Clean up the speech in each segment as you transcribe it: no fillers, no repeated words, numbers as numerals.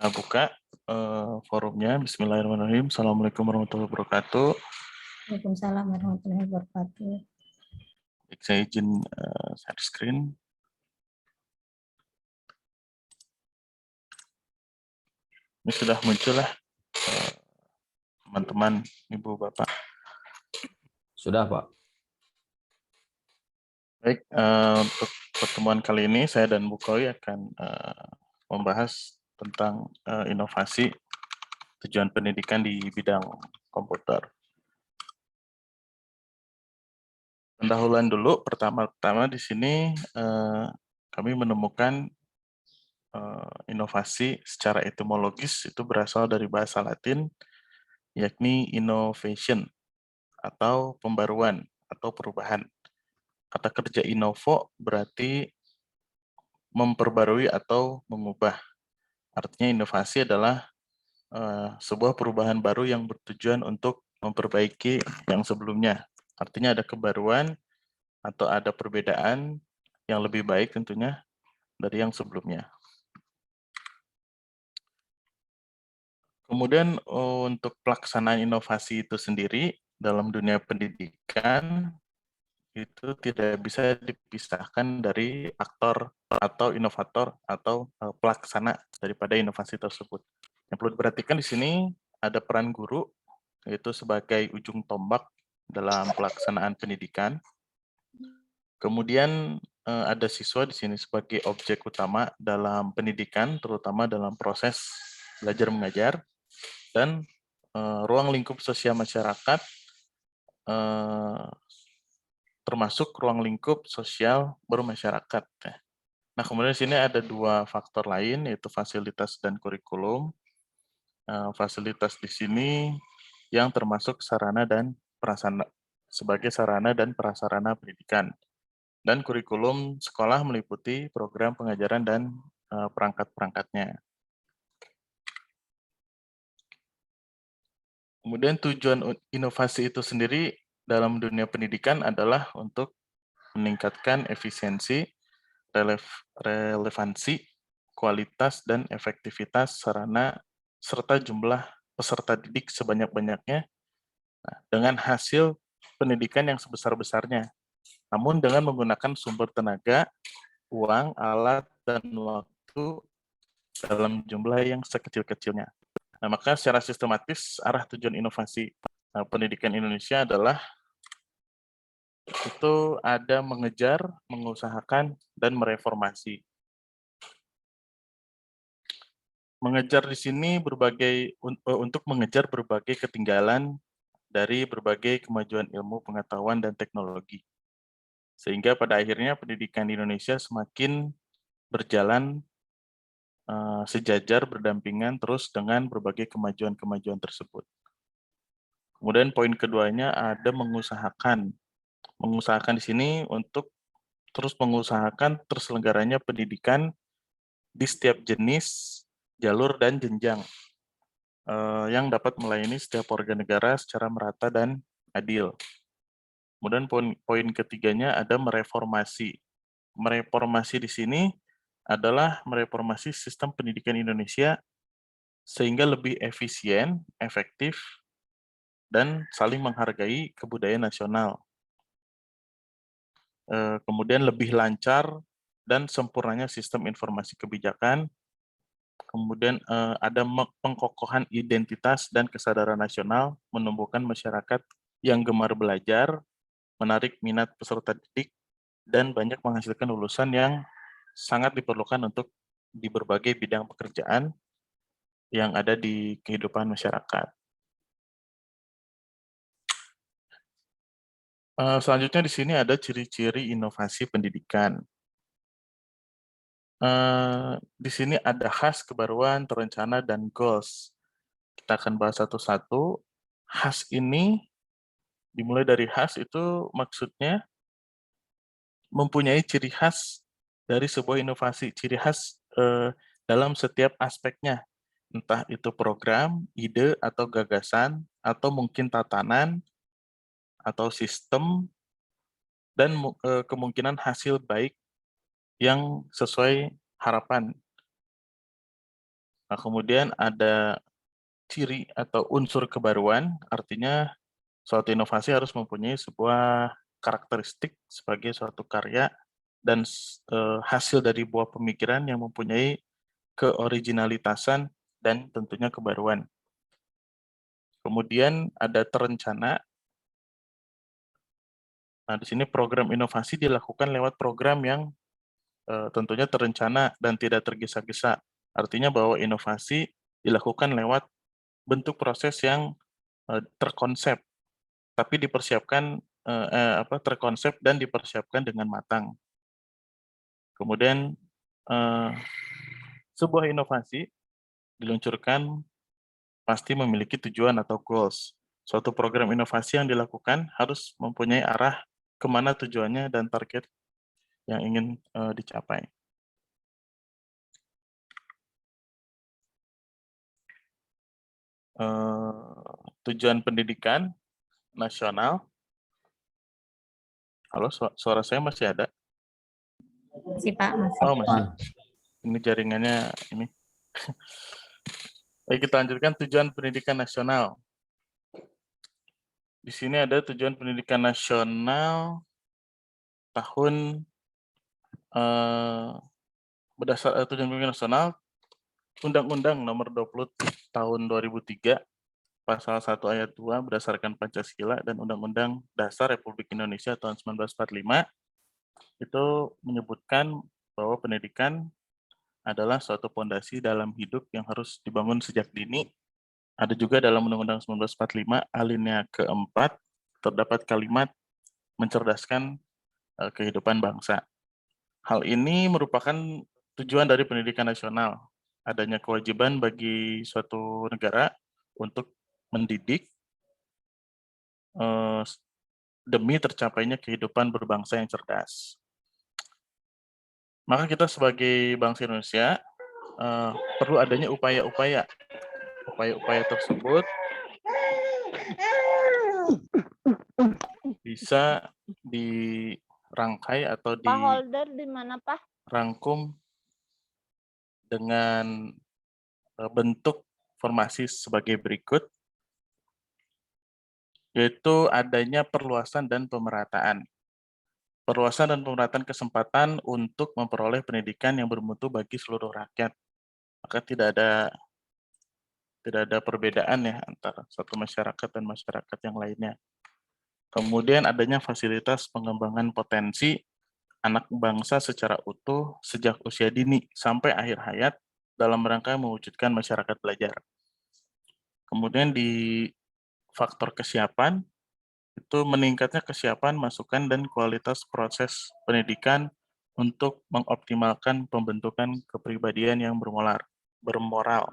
Kita buka forumnya. Bismillahirrahmanirrahim. Assalamualaikum warahmatullahi wabarakatuh. Waalaikumsalam warahmatullahi wabarakatuh. Baik, saya izin share screen. Ini sudah muncul lah teman-teman, Ibu Bapak. Sudah, Pak. Baik, untuk pertemuan kali ini saya dan Bu Koi akan membahas tentang inovasi tujuan pendidikan di bidang komputer. Pendahuluan dulu, pertama-tama di sini kami menemukan inovasi secara etimologis itu berasal dari bahasa Latin, yakni innovation atau pembaruan atau perubahan. Kata kerja innovo berarti memperbarui atau mengubah. Artinya inovasi adalah sebuah perubahan baru yang bertujuan untuk memperbaiki yang sebelumnya. Artinya ada kebaruan atau ada perbedaan yang lebih baik tentunya dari yang sebelumnya. Kemudian untuk pelaksanaan inovasi itu sendiri dalam dunia pendidikan itu tidak bisa dipisahkan dari aktor atau inovator atau pelaksana daripada inovasi tersebut. Yang perlu diperhatikan di sini ada peran guru, yaitu sebagai ujung tombak dalam pelaksanaan pendidikan. Kemudian ada siswa di sini sebagai objek utama dalam pendidikan, terutama dalam proses belajar mengajar, dan ruang lingkup sosial masyarakat termasuk ruang lingkup sosial bermasyarakat. Nah, kemudian di sini ada dua faktor lain, yaitu fasilitas dan kurikulum. Fasilitas di sini yang termasuk sarana dan prasarana sebagai sarana dan prasarana pendidikan. Dan kurikulum sekolah meliputi program pengajaran dan perangkat-perangkatnya. Kemudian tujuan inovasi itu sendiri dalam dunia pendidikan adalah untuk meningkatkan efisiensi, relevansi, kualitas, dan efektivitas sarana, serta jumlah peserta didik sebanyak-banyaknya dengan hasil pendidikan yang sebesar-besarnya, namun dengan menggunakan sumber tenaga, uang, alat, dan waktu dalam jumlah yang sekecil-kecilnya. Nah, maka secara sistematis arah tujuan inovasi pendidikan Indonesia adalah itu ada mengejar, mengusahakan, dan mereformasi. Mengejar di sini untuk mengejar berbagai ketinggalan dari berbagai kemajuan ilmu, pengetahuan, dan teknologi. Sehingga pada akhirnya pendidikan di Indonesia semakin berjalan sejajar, berdampingan terus dengan berbagai kemajuan-kemajuan tersebut. Kemudian poin keduanya ada mengusahakan. Mengusahakan di sini untuk terus mengusahakan terselenggaranya pendidikan di setiap jenis, jalur, dan jenjang yang dapat melayani setiap warga negara secara merata dan adil. Kemudian poin ketiganya ada mereformasi. Mereformasi di sini adalah mereformasi sistem pendidikan Indonesia sehingga lebih efisien, efektif, dan saling menghargai kebudayaan nasional. Kemudian lebih lancar dan sempurnanya sistem informasi kebijakan. Kemudian ada pengkokohan identitas dan kesadaran nasional, menumbuhkan masyarakat yang gemar belajar, menarik minat peserta didik, dan banyak menghasilkan lulusan yang sangat diperlukan untuk di berbagai bidang pekerjaan yang ada di kehidupan masyarakat. Selanjutnya di sini ada ciri-ciri inovasi pendidikan. Di sini ada khas, kebaruan, terencana, dan goals. Kita akan bahas satu-satu. Khas ini dimulai dari khas itu maksudnya mempunyai ciri khas dari sebuah inovasi, ciri khas dalam setiap aspeknya. Entah itu program, ide, atau gagasan, atau mungkin tatanan, atau sistem, dan kemungkinan hasil baik yang sesuai harapan. Nah, kemudian ada ciri atau unsur kebaruan, artinya suatu inovasi harus mempunyai sebuah karakteristik sebagai suatu karya dan hasil dari buah pemikiran yang mempunyai keoriginalitasan dan tentunya kebaruan. Kemudian ada terencana. Nah, di sini program inovasi dilakukan lewat program yang tentunya terencana dan tidak tergesa-gesa. Artinya bahwa inovasi dilakukan lewat bentuk proses yang terkonsep, tapi dipersiapkan terkonsep dan dipersiapkan dengan matang. Kemudian sebuah inovasi diluncurkan pasti memiliki tujuan atau goals. Suatu program inovasi yang dilakukan harus mempunyai arah kemana tujuannya dan target yang ingin dicapai. Tujuan pendidikan nasional. Halo, suara saya masih ada? Masih Pak, masih. Oh, masih. Ini jaringannya ini. Baik, kita lanjutkan tujuan pendidikan nasional. Di sini ada tujuan pendidikan nasional tahun tujuan pendidikan nasional Undang-Undang Nomor 20 Tahun 2003 Pasal 1 Ayat 2 berdasarkan Pancasila dan Undang-Undang Dasar Republik Indonesia tahun 1945 itu menyebutkan bahwa pendidikan adalah suatu fondasi dalam hidup yang harus dibangun sejak dini. Ada juga dalam Undang-Undang 1945 alinea keempat terdapat kalimat mencerdaskan kehidupan bangsa. Hal ini merupakan tujuan dari pendidikan nasional, adanya kewajiban bagi suatu negara untuk mendidik demi tercapainya kehidupan berbangsa yang cerdas. Maka kita sebagai bangsa Indonesia perlu adanya upaya-upaya. Upaya-upaya tersebut bisa dirangkai atau Pak Holder di mana, Pak? dirangkum dengan bentuk formasi sebagai berikut, yaitu adanya perluasan dan pemerataan. Perluasan dan pemerataan kesempatan untuk memperoleh pendidikan yang bermutu bagi seluruh rakyat. Maka tidak ada perbedaan ya antara satu masyarakat dan masyarakat yang lainnya. Kemudian adanya fasilitas pengembangan potensi anak bangsa secara utuh sejak usia dini sampai akhir hayat dalam rangka mewujudkan masyarakat belajar. Kemudian di faktor kesiapan, itu meningkatnya kesiapan, masukan, dan kualitas proses pendidikan untuk mengoptimalkan pembentukan kepribadian yang bermoral.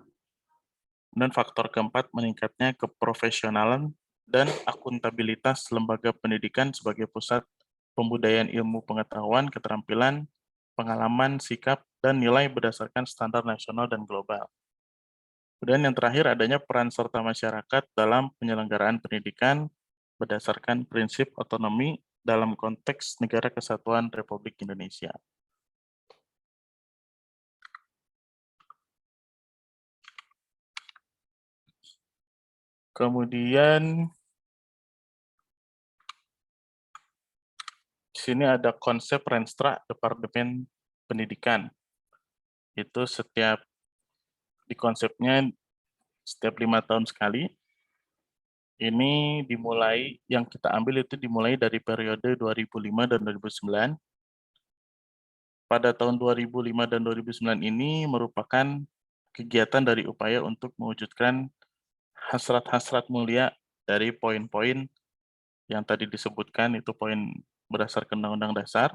Dan faktor keempat, meningkatnya keprofesionalan dan akuntabilitas lembaga pendidikan sebagai pusat pembudayaan ilmu pengetahuan, keterampilan, pengalaman, sikap, dan nilai berdasarkan standar nasional dan global. Kemudian yang terakhir adanya peran serta masyarakat dalam penyelenggaraan pendidikan berdasarkan prinsip otonomi dalam konteks Negara Kesatuan Republik Indonesia. Kemudian di sini ada konsep Renstra Departemen Pendidikan. Itu di konsepnya setiap 5 tahun sekali. Ini dimulai, yang kita ambil itu dimulai dari periode 2005 dan 2009. Pada tahun 2005 dan 2009 ini merupakan kegiatan dari upaya untuk mewujudkan hasrat-hasrat mulia dari poin-poin yang tadi disebutkan, itu poin berdasarkan Undang-Undang Dasar.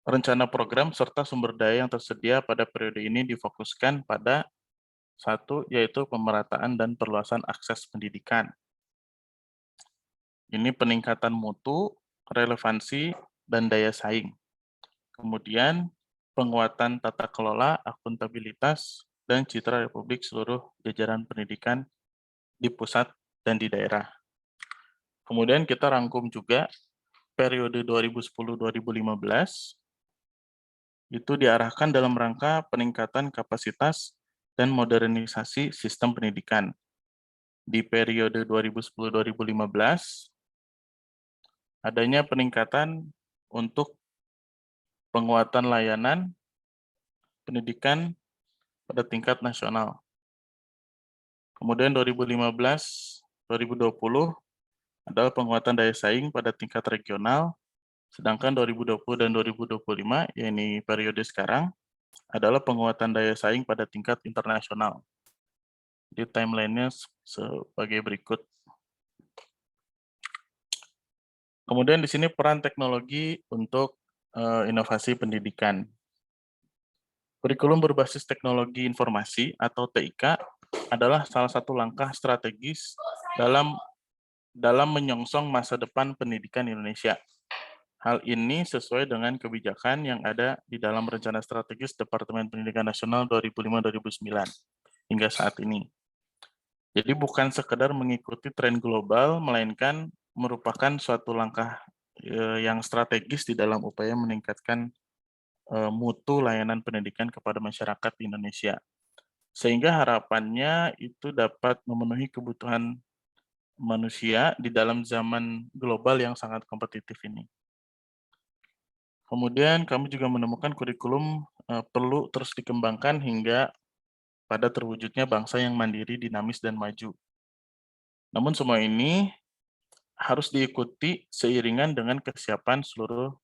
Rencana program serta sumber daya yang tersedia pada periode ini difokuskan pada satu, yaitu pemerataan dan perluasan akses pendidikan. Ini peningkatan mutu, relevansi, dan daya saing. Kemudian penguatan tata kelola, akuntabilitas, dan citra Republik seluruh jajaran pendidikan di pusat dan di daerah. Kemudian kita rangkum juga periode 2010-2015, itu diarahkan dalam rangka peningkatan kapasitas dan modernisasi sistem pendidikan. Di periode 2010-2015, adanya peningkatan untuk penguatan layanan pendidikan pada tingkat nasional. Kemudian 2015-2020 adalah penguatan daya saing pada tingkat regional, sedangkan 2020 dan 2025, yakni periode sekarang, adalah penguatan daya saing pada tingkat internasional. Di timeline-nya sebagai berikut. Kemudian di sini peran teknologi untuk inovasi pendidikan. Kurikulum berbasis teknologi informasi atau TIK adalah salah satu langkah strategis dalam menyongsong masa depan pendidikan Indonesia. Hal ini sesuai dengan kebijakan yang ada di dalam Rencana Strategis Departemen Pendidikan Nasional 2005-2009 hingga saat ini. Jadi bukan sekedar mengikuti tren global, melainkan merupakan suatu langkah yang strategis di dalam upaya meningkatkan mutu layanan pendidikan kepada masyarakat di Indonesia. Sehingga harapannya itu dapat memenuhi kebutuhan manusia di dalam zaman global yang sangat kompetitif ini. Kemudian kami juga menemukan kurikulum perlu terus dikembangkan hingga pada terwujudnya bangsa yang mandiri, dinamis, dan maju. Namun semua ini harus diikuti seiringan dengan kesiapan seluruh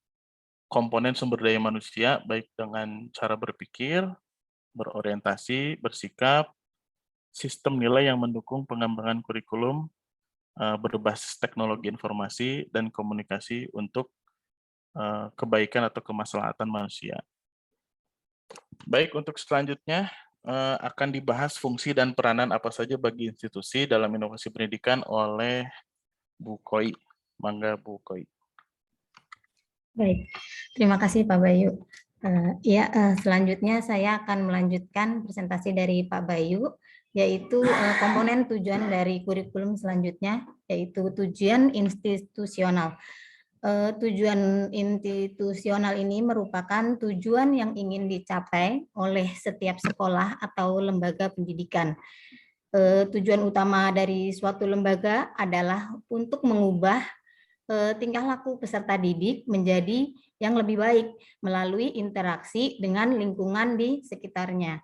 komponen sumber daya manusia, baik dengan cara berpikir, berorientasi, bersikap, sistem nilai yang mendukung pengembangan kurikulum berbasis teknologi informasi dan komunikasi untuk kebaikan atau kemaslahatan manusia. Baik, untuk selanjutnya akan dibahas fungsi dan peranan apa saja bagi institusi dalam inovasi pendidikan oleh Bu Koi. Mangga Bu Koi. Baik, terima kasih Pak Bayu. Selanjutnya saya akan melanjutkan presentasi dari Pak Bayu, yaitu komponen tujuan dari kurikulum selanjutnya, yaitu tujuan institusional. Tujuan institusional ini merupakan tujuan yang ingin dicapai oleh setiap sekolah atau lembaga pendidikan. Tujuan utama dari suatu lembaga adalah untuk mengubah tingkah laku peserta didik menjadi yang lebih baik melalui interaksi dengan lingkungan di sekitarnya.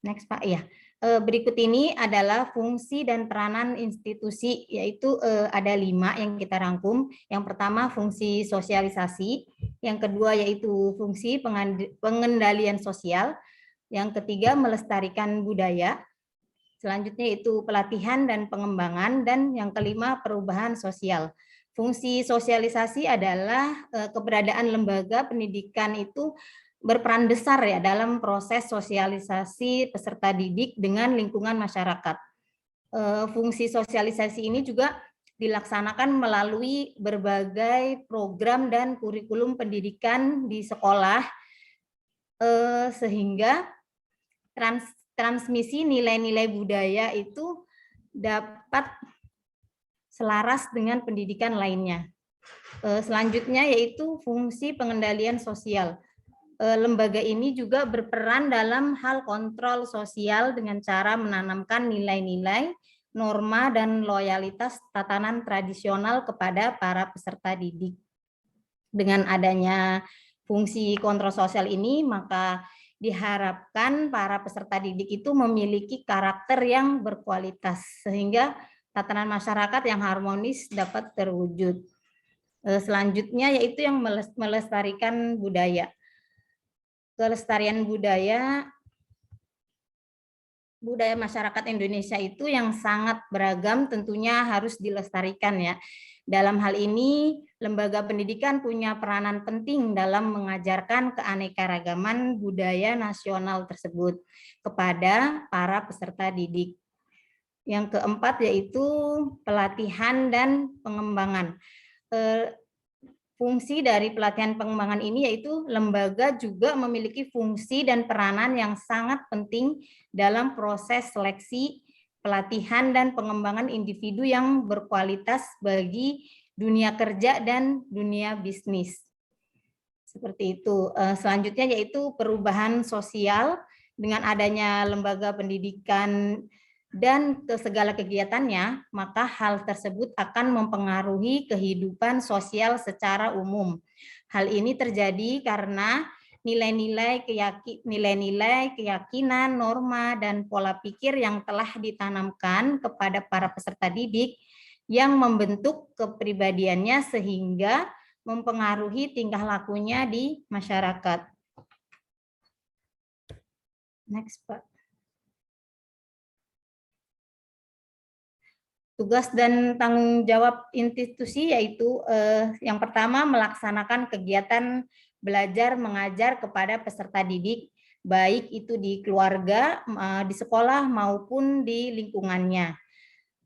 Next Pak, ya. Berikut ini adalah fungsi dan peranan institusi, yaitu ada 5 yang kita rangkum. Yang pertama fungsi sosialisasi, yang kedua yaitu fungsi pengendalian sosial, yang ketiga melestarikan budaya, selanjutnya itu pelatihan dan pengembangan, dan yang kelima perubahan sosial. Fungsi sosialisasi adalah keberadaan lembaga pendidikan itu berperan besar ya dalam proses sosialisasi peserta didik dengan lingkungan masyarakat. Fungsi sosialisasi ini juga dilaksanakan melalui berbagai program dan kurikulum pendidikan di sekolah, sehingga transmisi nilai-nilai budaya itu dapat selaras dengan pendidikan lainnya. Selanjutnya yaitu fungsi pengendalian sosial. Lembaga ini juga berperan dalam hal kontrol sosial dengan cara menanamkan nilai-nilai, norma, dan loyalitas tatanan tradisional kepada para peserta didik. Dengan adanya fungsi kontrol sosial ini, maka diharapkan para peserta didik itu memiliki karakter yang berkualitas, sehingga tatanan masyarakat yang harmonis dapat terwujud. Selanjutnya yaitu yang melestarikan budaya. Kelestarian budaya masyarakat Indonesia itu yang sangat beragam, tentunya harus dilestarikan ya. Dalam hal ini, lembaga pendidikan punya peranan penting dalam mengajarkan keanekaragaman budaya nasional tersebut kepada para peserta didik. Yang keempat yaitu pelatihan dan pengembangan. Fungsi dari pelatihan pengembangan ini yaitu lembaga juga memiliki fungsi dan peranan yang sangat penting dalam proses seleksi, pelatihan, dan pengembangan individu yang berkualitas bagi dunia kerja dan dunia bisnis. Seperti itu. Selanjutnya yaitu perubahan sosial dengan adanya lembaga pendidikan dan ke segala kegiatannya, maka hal tersebut akan mempengaruhi kehidupan sosial secara umum. Hal ini terjadi karena nilai-nilai, keyakinan, norma, dan pola pikir yang telah ditanamkan kepada para peserta didik yang membentuk kepribadiannya sehingga mempengaruhi tingkah lakunya di masyarakat. Next, Pak. Tugas dan tanggung jawab institusi yaitu yang pertama melaksanakan kegiatan belajar mengajar kepada peserta didik, baik itu di keluarga, di sekolah maupun di lingkungannya.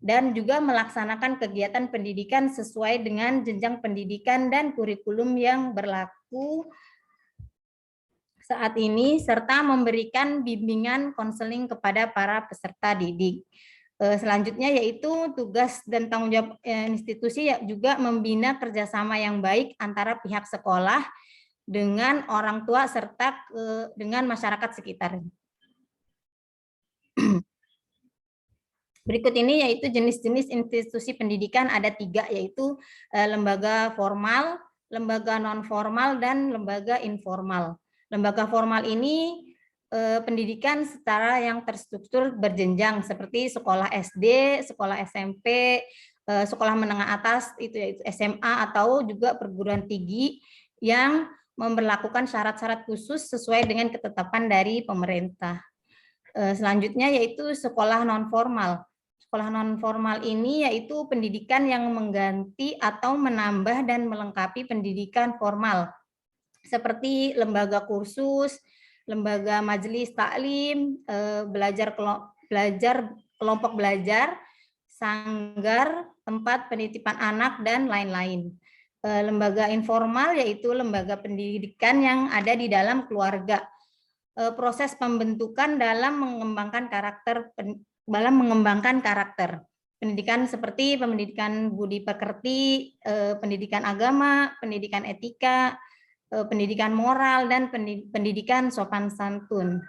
Dan juga melaksanakan kegiatan pendidikan sesuai dengan jenjang pendidikan dan kurikulum yang berlaku saat ini, serta memberikan bimbingan konseling kepada para peserta didik. Selanjutnya yaitu tugas dan tanggung jawab institusi juga membina kerjasama yang baik antara pihak sekolah dengan orang tua serta dengan masyarakat sekitar. Berikut ini yaitu jenis-jenis institusi pendidikan ada 3, yaitu lembaga formal, lembaga non formal, dan lembaga informal. Lembaga formal ini pendidikan secara yang terstruktur berjenjang seperti sekolah SD, sekolah SMP, sekolah menengah atas itu yaitu SMA atau juga perguruan tinggi yang memberlakukan syarat-syarat khusus sesuai dengan ketetapan dari pemerintah. Selanjutnya yaitu sekolah non formal. Sekolah non formal ini yaitu pendidikan yang mengganti atau menambah dan melengkapi pendidikan formal seperti lembaga kursus, lembaga majelis taklim, belajar kelompok belajar, sanggar, tempat penitipan anak, dan lain-lain. Lembaga informal yaitu lembaga pendidikan yang ada di dalam keluarga. Proses pembentukan dalam mengembangkan karakter. Pendidikan seperti pendidikan budi pekerti, pendidikan agama, pendidikan etika, pendidikan moral, dan pendidikan sopan santun.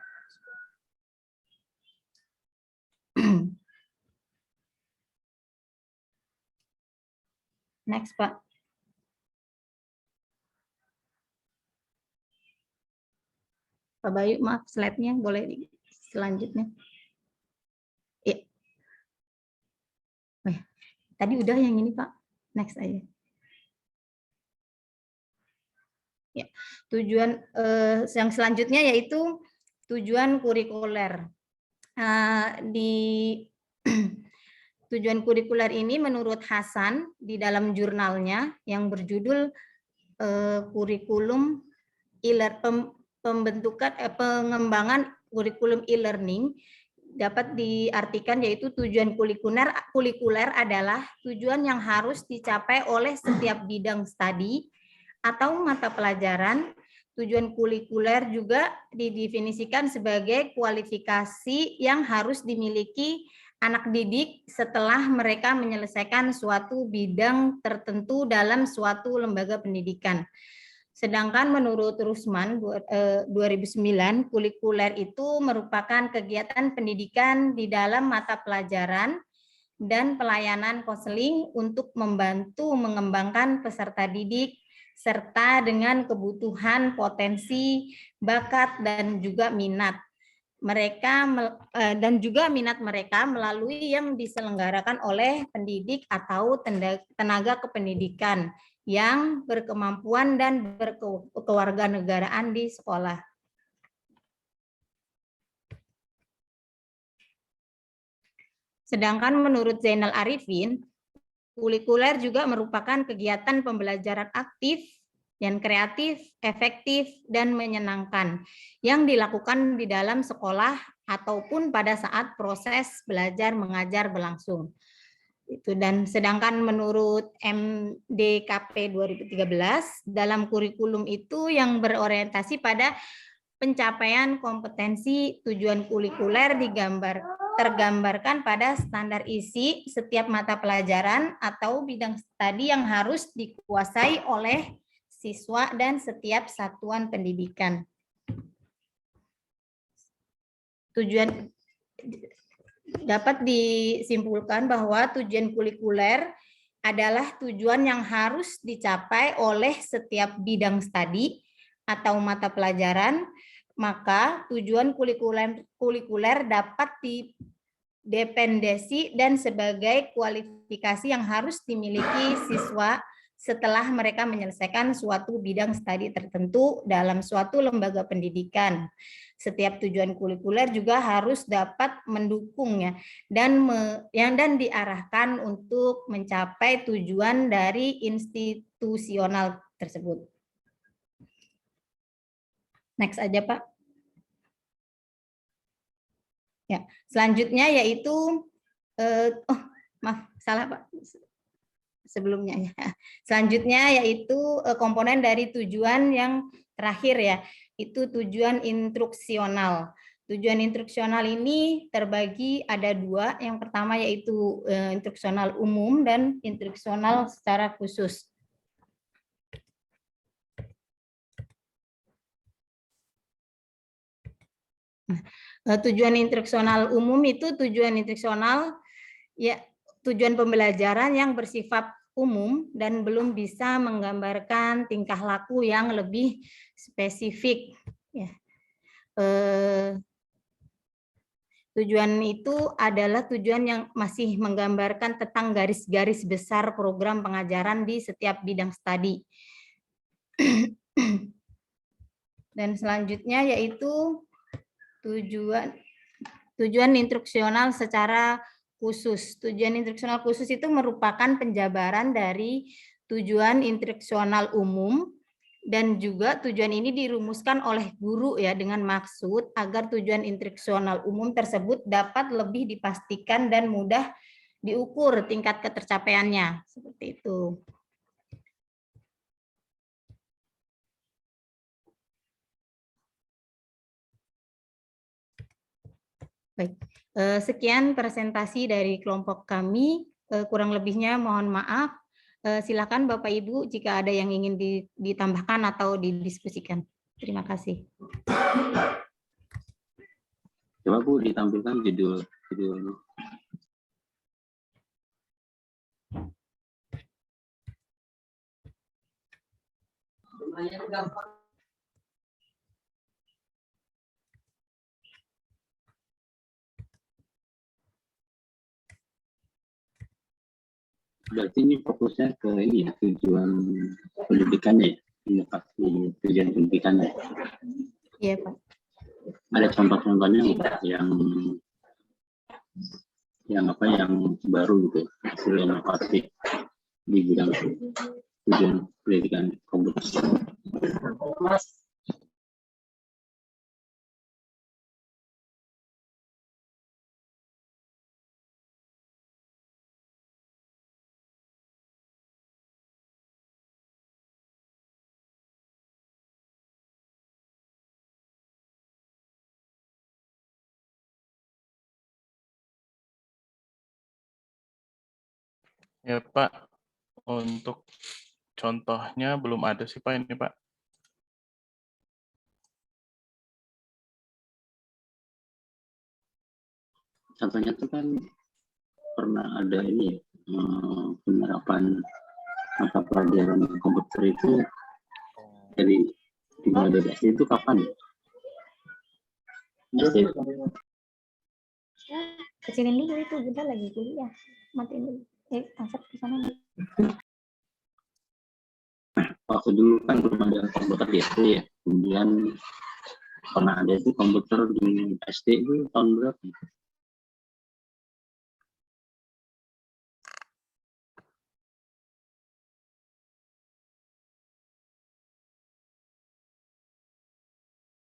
Next, Pak. Pak Bayu, maaf, slide-nya boleh selanjutnya. Ya. Tadi udah yang ini, Pak. Next aja. Ya, tujuan yang selanjutnya yaitu tujuan kurikuler. Di tujuan kurikuler ini menurut Hasan di dalam jurnalnya yang berjudul kurikulum pengembangan kurikulum e-learning dapat diartikan yaitu tujuan kurikuler adalah tujuan yang harus dicapai oleh setiap bidang studi atau mata pelajaran. Tujuan kurikuler juga didefinisikan sebagai kualifikasi yang harus dimiliki anak didik setelah mereka menyelesaikan suatu bidang tertentu dalam suatu lembaga pendidikan. Sedangkan menurut Rusman 2009, kurikuler itu merupakan kegiatan pendidikan di dalam mata pelajaran dan pelayanan konseling untuk membantu mengembangkan peserta didik serta dengan kebutuhan, potensi, bakat, dan juga minat mereka melalui yang diselenggarakan oleh pendidik atau tenaga kependidikan yang berkemampuan dan berkewarganegaraan di sekolah. Sedangkan menurut Zainal Arifin, kurikuler juga merupakan kegiatan pembelajaran aktif yang kreatif, efektif, dan menyenangkan yang dilakukan di dalam sekolah ataupun pada saat proses belajar mengajar berlangsung. Dan sedangkan menurut MDKP 2013 dalam kurikulum itu yang berorientasi pada pencapaian kompetensi tujuan kurikuler tergambarkan pada standar isi setiap mata pelajaran atau bidang studi yang harus dikuasai oleh siswa dan setiap satuan pendidikan. Tujuan dapat disimpulkan bahwa tujuan kurikuler adalah tujuan yang harus dicapai oleh setiap bidang studi atau mata pelajaran, maka tujuan kurikuler dapat didependensi dan sebagai kualifikasi yang harus dimiliki siswa setelah mereka menyelesaikan suatu bidang studi tertentu dalam suatu lembaga pendidikan. Setiap tujuan kurikuler juga harus dapat mendukungnya dan diarahkan untuk mencapai tujuan dari institusional tersebut. Next aja, Pak. Ya, selanjutnya yaitu maaf, salah, Pak. Sebelumnya ya. Selanjutnya yaitu komponen dari tujuan yang terakhir ya, itu tujuan instruksional. Tujuan instruksional ini terbagi ada dua. Yang pertama yaitu instruksional umum dan instruksional secara khusus. Tujuan instruksional umum itu tujuan instruksional ya, tujuan pembelajaran yang bersifat umum dan belum bisa menggambarkan tingkah laku yang lebih spesifik ya. Tujuan itu adalah tujuan yang masih menggambarkan tentang garis-garis besar program pengajaran di setiap bidang studi. Dan selanjutnya yaitu tujuan instruksional secara khusus. Tujuan instruksional khusus itu merupakan penjabaran dari tujuan instruksional umum dan juga tujuan ini dirumuskan oleh guru ya dengan maksud agar tujuan instruksional umum tersebut dapat lebih dipastikan dan mudah diukur tingkat ketercapaiannya. Seperti itu. Baik, sekian presentasi dari kelompok kami. Kurang lebihnya mohon maaf. Silakan Bapak Ibu jika ada yang ingin ditambahkan atau didiskusikan. Terima kasih. Coba Bu ditampilkan judulnya. Berarti ini fokusnya ke ini ya, tujuan pendidikannya ya, inovasi tujuan pendidikannya. Iya Pak. Ada contoh-contohnya yang apa yang baru gitu, hasil inovasi di bidang tujuan pendidikan komputer. Ya Pak, untuk contohnya belum ada sih Pak ini Pak. Contohnya itu kan pernah ada ini penerapan mata pelajaran komputer itu dari dimulai dari SD itu kapan ya? SD. Kecilin dulu itu, bentar lagi kuliah. Matiin dulu. Angkat ke sana. Waktu dulu kan belum ada komputer di SD ya. Kemudian pernah ada itu komputer di SD itu tahun berapa?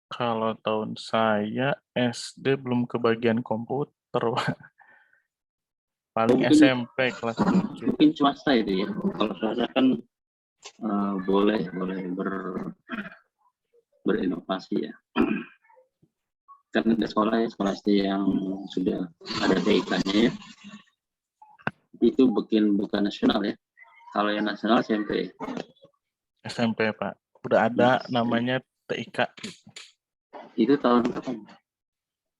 Kalau tahun saya SD belum kebagian komputer Pak. Paling Mungkin, SMP kelas 7. Mungkin swasta itu ya. Kalau swasta kan boleh berinovasi ya. Karena ada sekolah SD yang sudah ada TIK-nya ya. Itu bukan nasional ya. Kalau yang nasional SMP. SMP, Pak. Udah ada namanya TIK. Itu tahun kapan?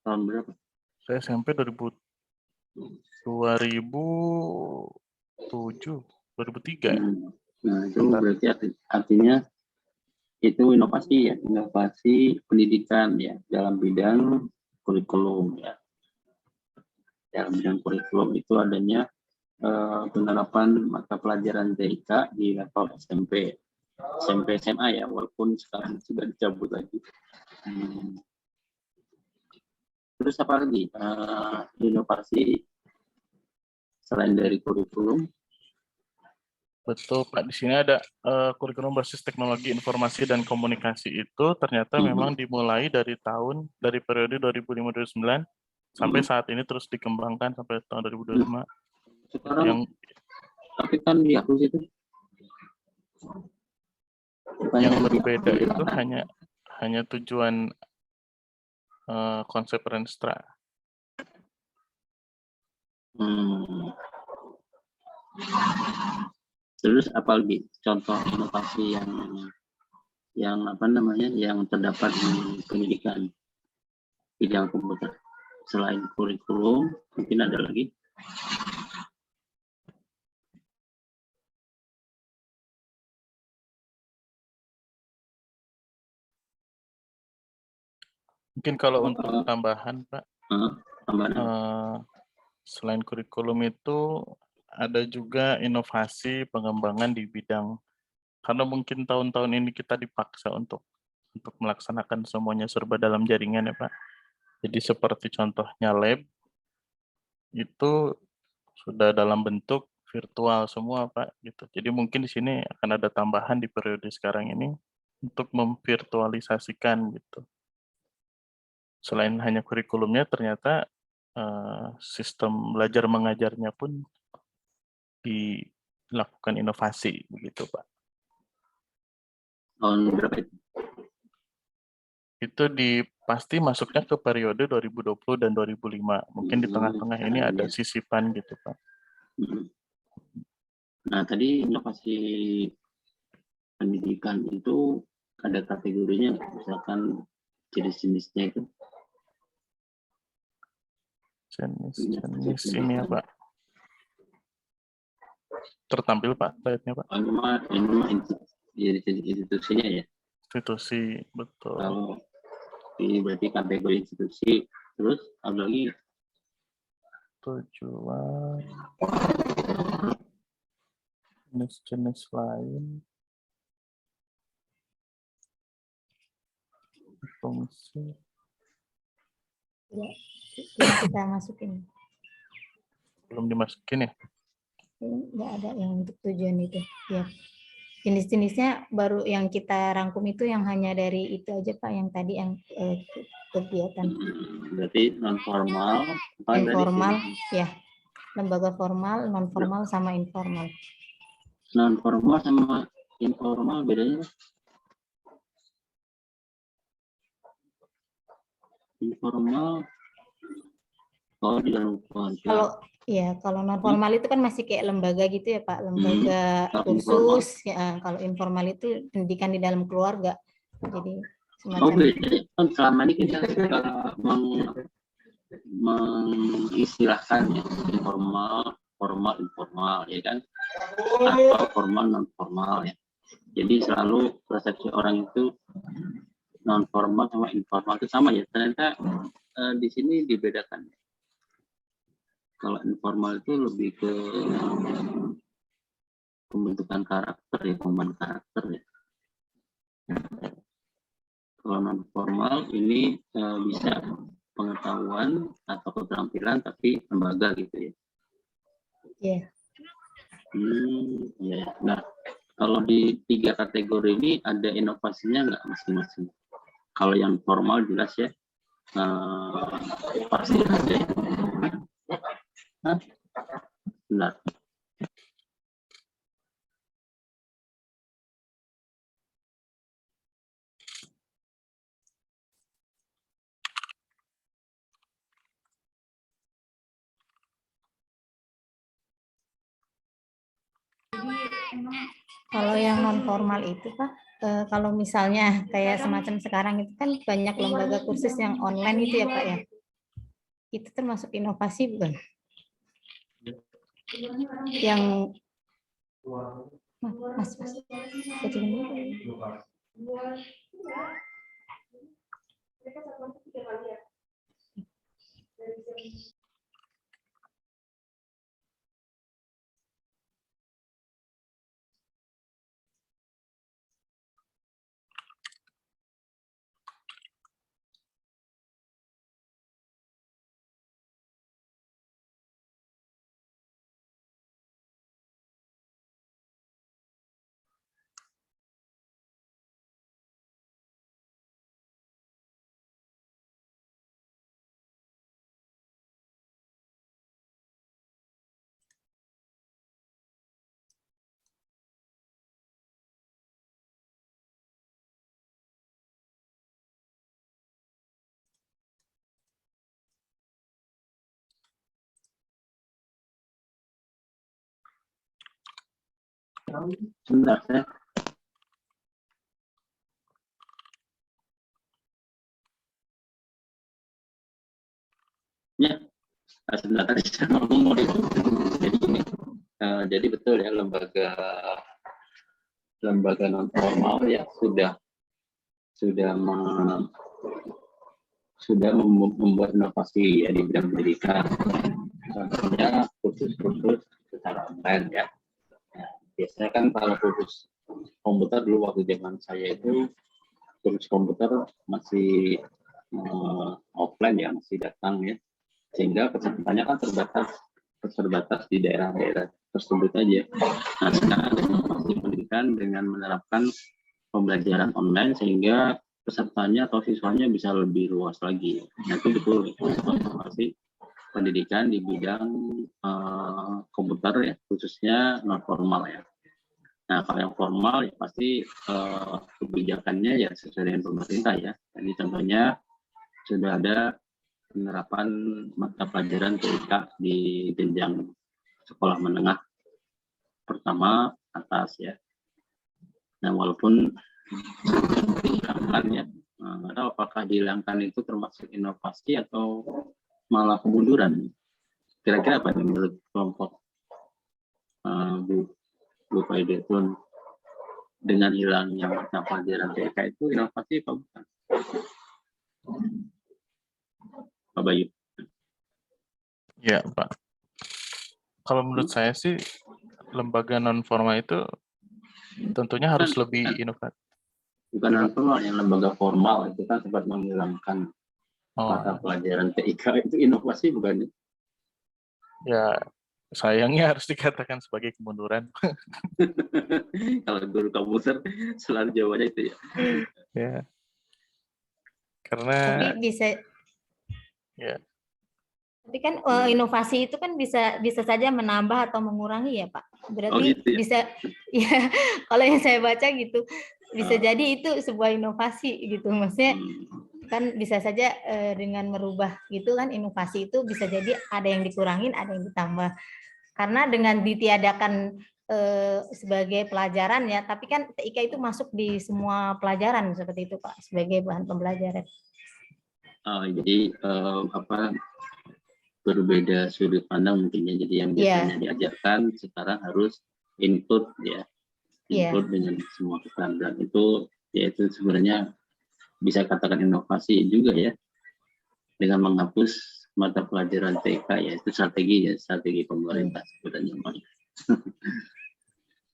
Tahun berapa? Saya SMP 2007, 2003 ya? Nah, itu berarti artinya itu inovasi ya, inovasi pendidikan ya dalam bidang kurikulum ya. Dalam bidang kurikulum itu adanya penerapan mata pelajaran TIK di level SMP, SMA ya, walaupun sekarang sudah dicabut lagi. Terus apa lagi inovasi selain dari kurikulum? Betul, Pak. Di sini ada kurikulum berbasis teknologi informasi dan komunikasi itu ternyata memang dimulai dari periode 2005-2009 sampai saat ini terus dikembangkan sampai tahun 2025. Sekarang, Yang tapi kan dihapus itu. yang berbeda itu hanya tujuan konsep Renstra. Terus apa lagi contoh inovasi yang apa namanya yang terdapat di pendidikan bidang komputer selain kurikulum, mungkin ada lagi? Mungkin kalau untuk tambahan, Pak, Tambahan. Selain kurikulum itu ada juga inovasi pengembangan di bidang, karena mungkin tahun-tahun ini kita dipaksa untuk melaksanakan semuanya serba dalam jaringan ya Pak. Jadi seperti contohnya lab itu sudah dalam bentuk virtual semua Pak gitu. Jadi mungkin di sini akan ada tambahan di periode sekarang ini untuk memvirtualisasikan gitu. Selain hanya kurikulumnya ternyata sistem belajar mengajarnya pun dilakukan inovasi begitu Pak. Tahun berapa itu? Itu pasti masuknya ke periode 2020 dan 2005. Mungkin di tengah-tengah ini ada sisipan gitu Pak. Nah tadi inovasi pendidikan itu ada kategorinya, misalkan jenis-jenisnya itu. Jenis ini ya Pak. Tertampil Pak slide-nya Pak. Ini institusinya ya. Institusi, betul. Kalau ini berarti kategori institusi. Terus ada lagi tujuan, jenis-jenis lain, fungsi. Ya, yang kita masukin. Belum dimasukin ya? Nggak ada yang untuk tujuan itu. Ya. Jenis-jenisnya baru yang kita rangkum itu yang hanya dari itu aja Pak, yang tadi yang kegiatan. Berarti non formal, informal, ya. Lembaga formal, non formal sama informal. Non formal sama informal bedanya? Informal di dalam keluarga. Kalau non formal itu kan masih kayak lembaga gitu ya Pak, lembaga khusus ya. Kalau informal itu pendidikan di dalam keluarga. Jadi semacam kan selama ini kita mengistilahkan ya, informal, formal, informal ya kan, atau formal non formal ya. Jadi selalu persepsi orang itu non formal sama informal itu sama ya. Ternyata di sini dibedakan. Kalau informal itu lebih ke pembentukan karakter ya, pengembangan karakter ya. Kalau non formal ini bisa pengetahuan atau keterampilan tapi lembaga gitu ya. Iya. Ya. Nah, kalau di 3 kategori ini ada inovasinya nggak masing-masing? Kalau yang formal jelas ya, pasti ada. Benar. Kalau yang non formal itu Pak, kalau misalnya kayak semacam sekarang itu kan banyak lembaga kursus yang online gitu ya Pak ya. Itu termasuk inovasi bukan? Yang Mas. Jadi Sebentar, saya ya, sebentar tadi saya ngomong jadi ini. Jadi betul ya, lembaga non formal ya sudah membuat inovasi ya di bidang pendidikan. Contohnya kursus-kursus secara online ya. Biasanya kan kalau kursus komputer dulu waktu zaman saya itu kursus komputer masih offline ya, masih datang ya, sehingga pesertanya kan terbatas di daerah-daerah tersebut aja. Nah, sekarang ada inovasi pendidikan dengan menerapkan pembelajaran online sehingga pesertanya atau siswanya bisa lebih luas lagi. Nah, itu betul inovasi pendidikan di bidang komputer ya, khususnya non formal ya. Nah, kalau yang formal ya pasti kebijakannya ya sesuai dengan pemerintah ya. Jadi contohnya sudah ada penerapan mata pelajaran TIK di jenjang sekolah menengah pertama atas ya. Nah, walaupun dihilangkan ya, nggak tahu apakah dihilangkan itu termasuk inovasi atau malah kemunduran. Kira-kira apa nih menurut kelompok Bu Faidetun, dengan hilangnya mata pelajaran TIK itu inovasi apa bukan? Pak Bayu. Ya, Pak. Kalau menurut saya sih, lembaga non-formal itu tentunya harus lebih inovatif. Bukan non formal, yang lembaga formal itu kan sempat menghilangkan mata pelajaran TIK, itu inovasi bukan? Ya, sayangnya harus dikatakan sebagai kemunduran. Kalau guru komputer selalu jawabannya itu ya. Ya. Karena tapi bisa ya. Tapi kan inovasi itu kan bisa saja menambah atau mengurangi ya Pak. Berarti gitu ya? Bisa ya, kalau yang saya baca gitu bisa jadi itu sebuah inovasi gitu. Maksudnya kan bisa saja dengan merubah gitu kan, inovasi itu bisa jadi ada yang dikurangin, ada yang ditambah. Karena dengan ditiadakan sebagai pelajaran ya, tapi kan TIK itu masuk di semua pelajaran seperti itu Pak, sebagai bahan pembelajaran. Jadi berbeda sudut pandang mungkin ya. Jadi yang biasanya diajarkan sekarang harus input ya, input dengan semua keterampilan itu, yaitu sebenarnya bisa katakan inovasi juga ya, dengan menghapus mata pelajaran TK ya. Itu strategi pemerintah sebenarnya.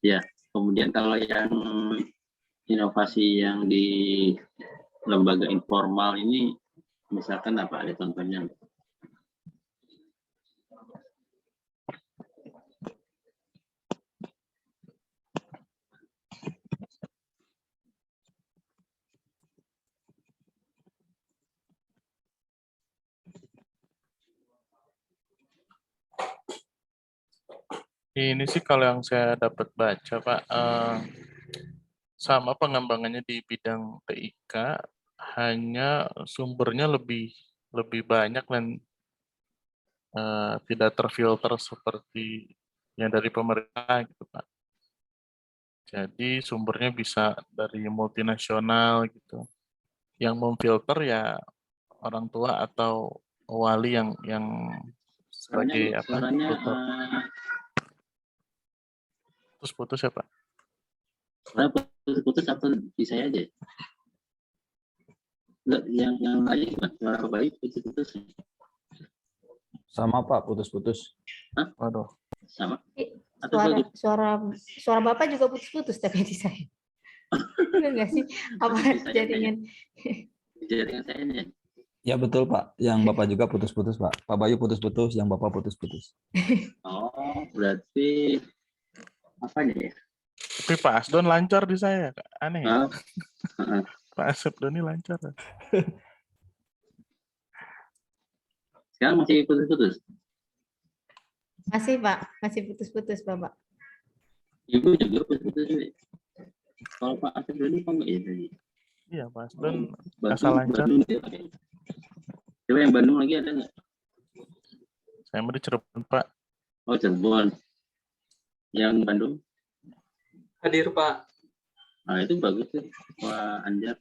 Ya, kemudian kalau yang inovasi yang di lembaga informal ini misalkan apa, ada contohnya? Ini sih kalau yang saya dapat baca, Pak, sama pengembangannya di bidang TIK, hanya sumbernya lebih banyak dan tidak terfilter seperti yang dari pemerintah gitu, Pak. Jadi sumbernya bisa dari multinasional gitu. Yang memfilter ya orang tua atau wali yang sebagai apa? Suaranya Tutor. Putus-putus ya Pak? suaranya putus-putus atau bisa aja? Enggak, yang lain Pak. Suara baik putus-putus. Sama Pak, putus-putus. Waduh. Sama. Atau Suara Bapak juga putus-putus tapi di saya. Benar nggak sih? Apa jaringan? Jaringan saya ini. Ya betul Pak, yang Bapak juga putus-putus Pak. Pak Bayu putus-putus, yang Bapak putus-putus. Oh, berarti apa nih ya? Tapi Pak Asdon lancar di saya. Aneh ya? Ah, Pak Asdon ini lancar. sekarang masih putus-putus. Masih Pak, masih putus-putus Bapak. Ibu juga putus-putus. Kalau Pak Asep ini kok enggak ya tadi? Iya Pak Asdon Bandung, asal lancar. Bandung dia pakai. Coba yang Bandung lagi ada nggak? Saya mau di Cirebon Pak. Oh, Cirebon. Yang Bandung? Hadir Pak. Nah, itu bagus tuh, Pak Anjar.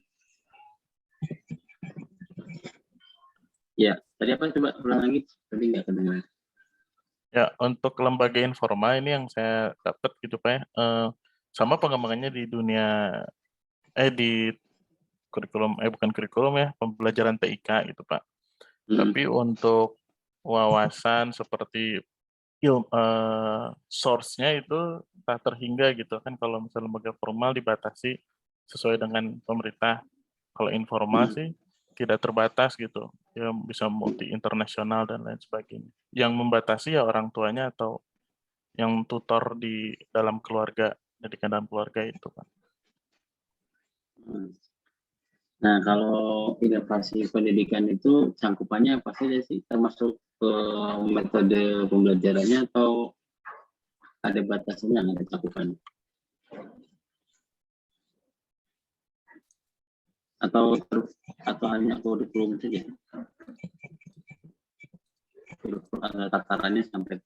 Ya, tadi apa coba ulang lagi? Tadi nggak kedengaran. Ya, untuk lembaga informal ini yang saya dapat gitu Pak ya, sama pengembangannya di dunia, di kurikulum, bukan kurikulum ya, pembelajaran TIK gitu Pak. Tapi untuk wawasan seperti source-nya itu tak terhingga gitu kan, kalau misalnya lembaga formal dibatasi sesuai dengan pemerintah. Kalau informal sih tidak terbatas gitu, ya bisa multi internasional dan lain sebagainya. Yang membatasi ya orang tuanya atau yang tutor di dalam keluarga, pendidikan dalam keluarga itu Pak. Nah, kalau inovasi pendidikan itu cangkupannya apa saja sih? Termasuk metode pembelajarannya atau ada batasannya, ada cakupannya? Atau hanya kurikulum saja? Ada tatarannya sampai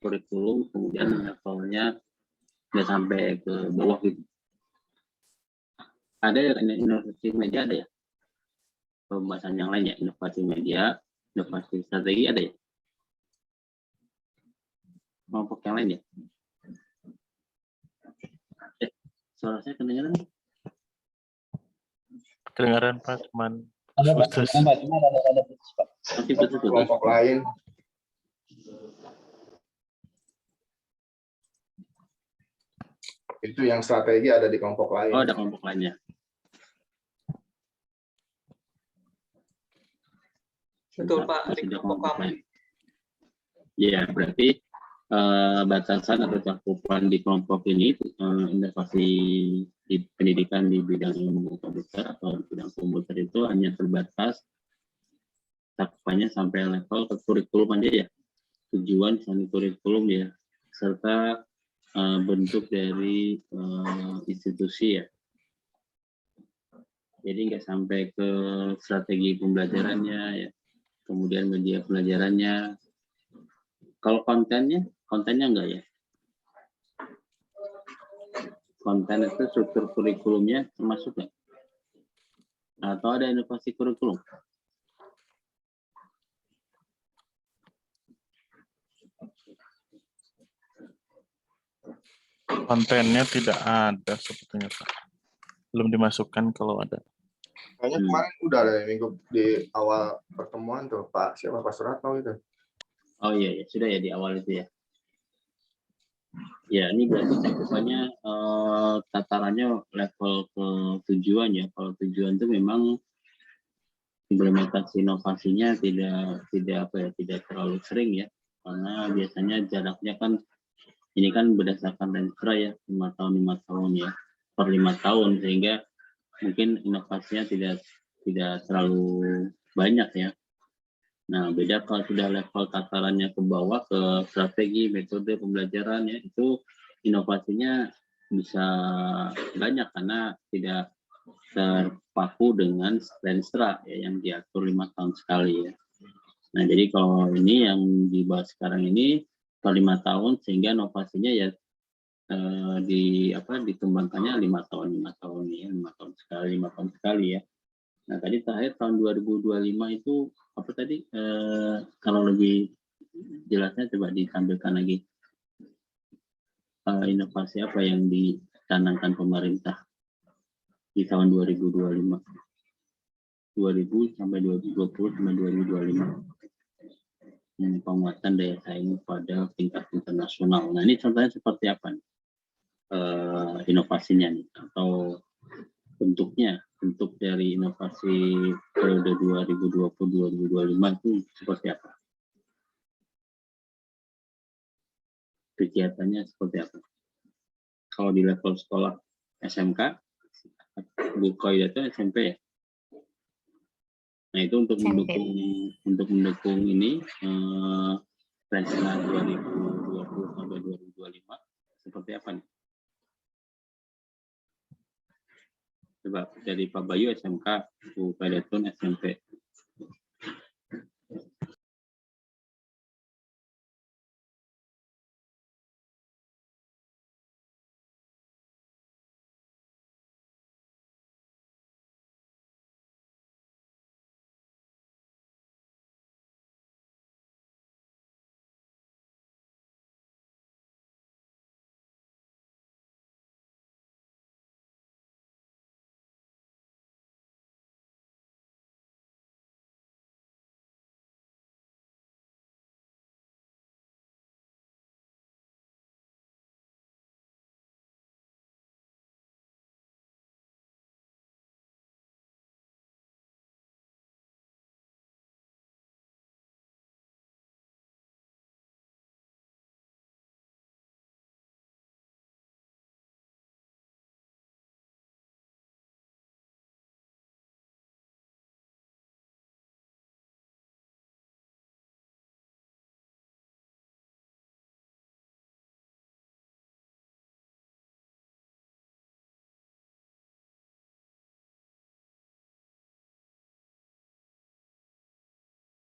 kurikulum, kemudian levelnya nggak sampai ke bawah gitu. Ada inovasi media, ada ya? Pembahasan yang lain ya, inovasi media, inovasi strategi ada ya? Kelompok yang lain ya? Suara saya kedengaran? Kedengaran Pak, cuman Ada Pak. putus. Ada putus Pak. Masih putus-putus. Kelompok lain. Itu yang strategi ada di kelompok lain. Oh, ada kelompok lainnya. Betul Pak, di Sudah kelompok kami. lain. Ya, berarti batasan atau cakupan di kelompok ini inovasi di pendidikan di bidang ilmu komputer atau di bidang komputer itu hanya terbatas cakupannya sampai level ke kurikulum aja ya, tujuan sampai kurikulum ya, serta bentuk dari institusi ya. Jadi nggak sampai ke strategi pembelajarannya ya, kemudian media pelajarannya. Kalau kontennya enggak ya? Konten itu struktur kurikulumnya termasuk nggak? Atau ada inovasi kurikulum? Kontennya tidak ada sebetulnya Pak. Belum dimasukkan kalau ada. Kayaknya kemarin udah ada minggu di awal pertemuan tuh Pak siapa Pak Suratno itu. Oh iya, sudah ya di awal itu ya. Ya, ini berarti cakupannya tatarannya level ke tujuan ya. Kalau tujuan itu memang implementasi inovasinya tidak terlalu sering ya. Karena biasanya jaraknya kan ini kan berdasarkan Renstra ya, 5 tahun ya, per 5 tahun, sehingga mungkin inovasinya tidak terlalu banyak ya. Nah, beda kalau sudah level tatarannya ke bawah, ke strategi, metode pembelajaran ya, itu inovasinya bisa banyak karena tidak terpaku dengan Renstra ya, yang diatur 5 tahun sekali ya. Nah, jadi kalau ini yang dibahas sekarang ini per 5 tahun, sehingga inovasinya ya dikembangkannya 5 tahun ya, 5 tahun sekali ya. Nah tadi terakhir tahun 2025 itu apa tadi, kalau lebih jelasnya coba ditampilkan lagi, inovasi apa yang dicanangkan pemerintah di tahun 2025, 2000 sampai 2020 sampai 2025, penguatan daya saing pada tingkat internasional. Nah ini contohnya seperti apa nih? Inovasinya nih, atau bentuknya, bentuk dari inovasi periode 2020-2025 itu seperti apa? Kegiatannya seperti apa? Kalau di level sekolah SMK, Bu Koida itu SMP ya? Nah itu untuk SMP. mendukung ini rencana 2020 sampai 2025 seperti apa nih? Coba dari Pak Bayu SMK, Bu Paidatun SMP.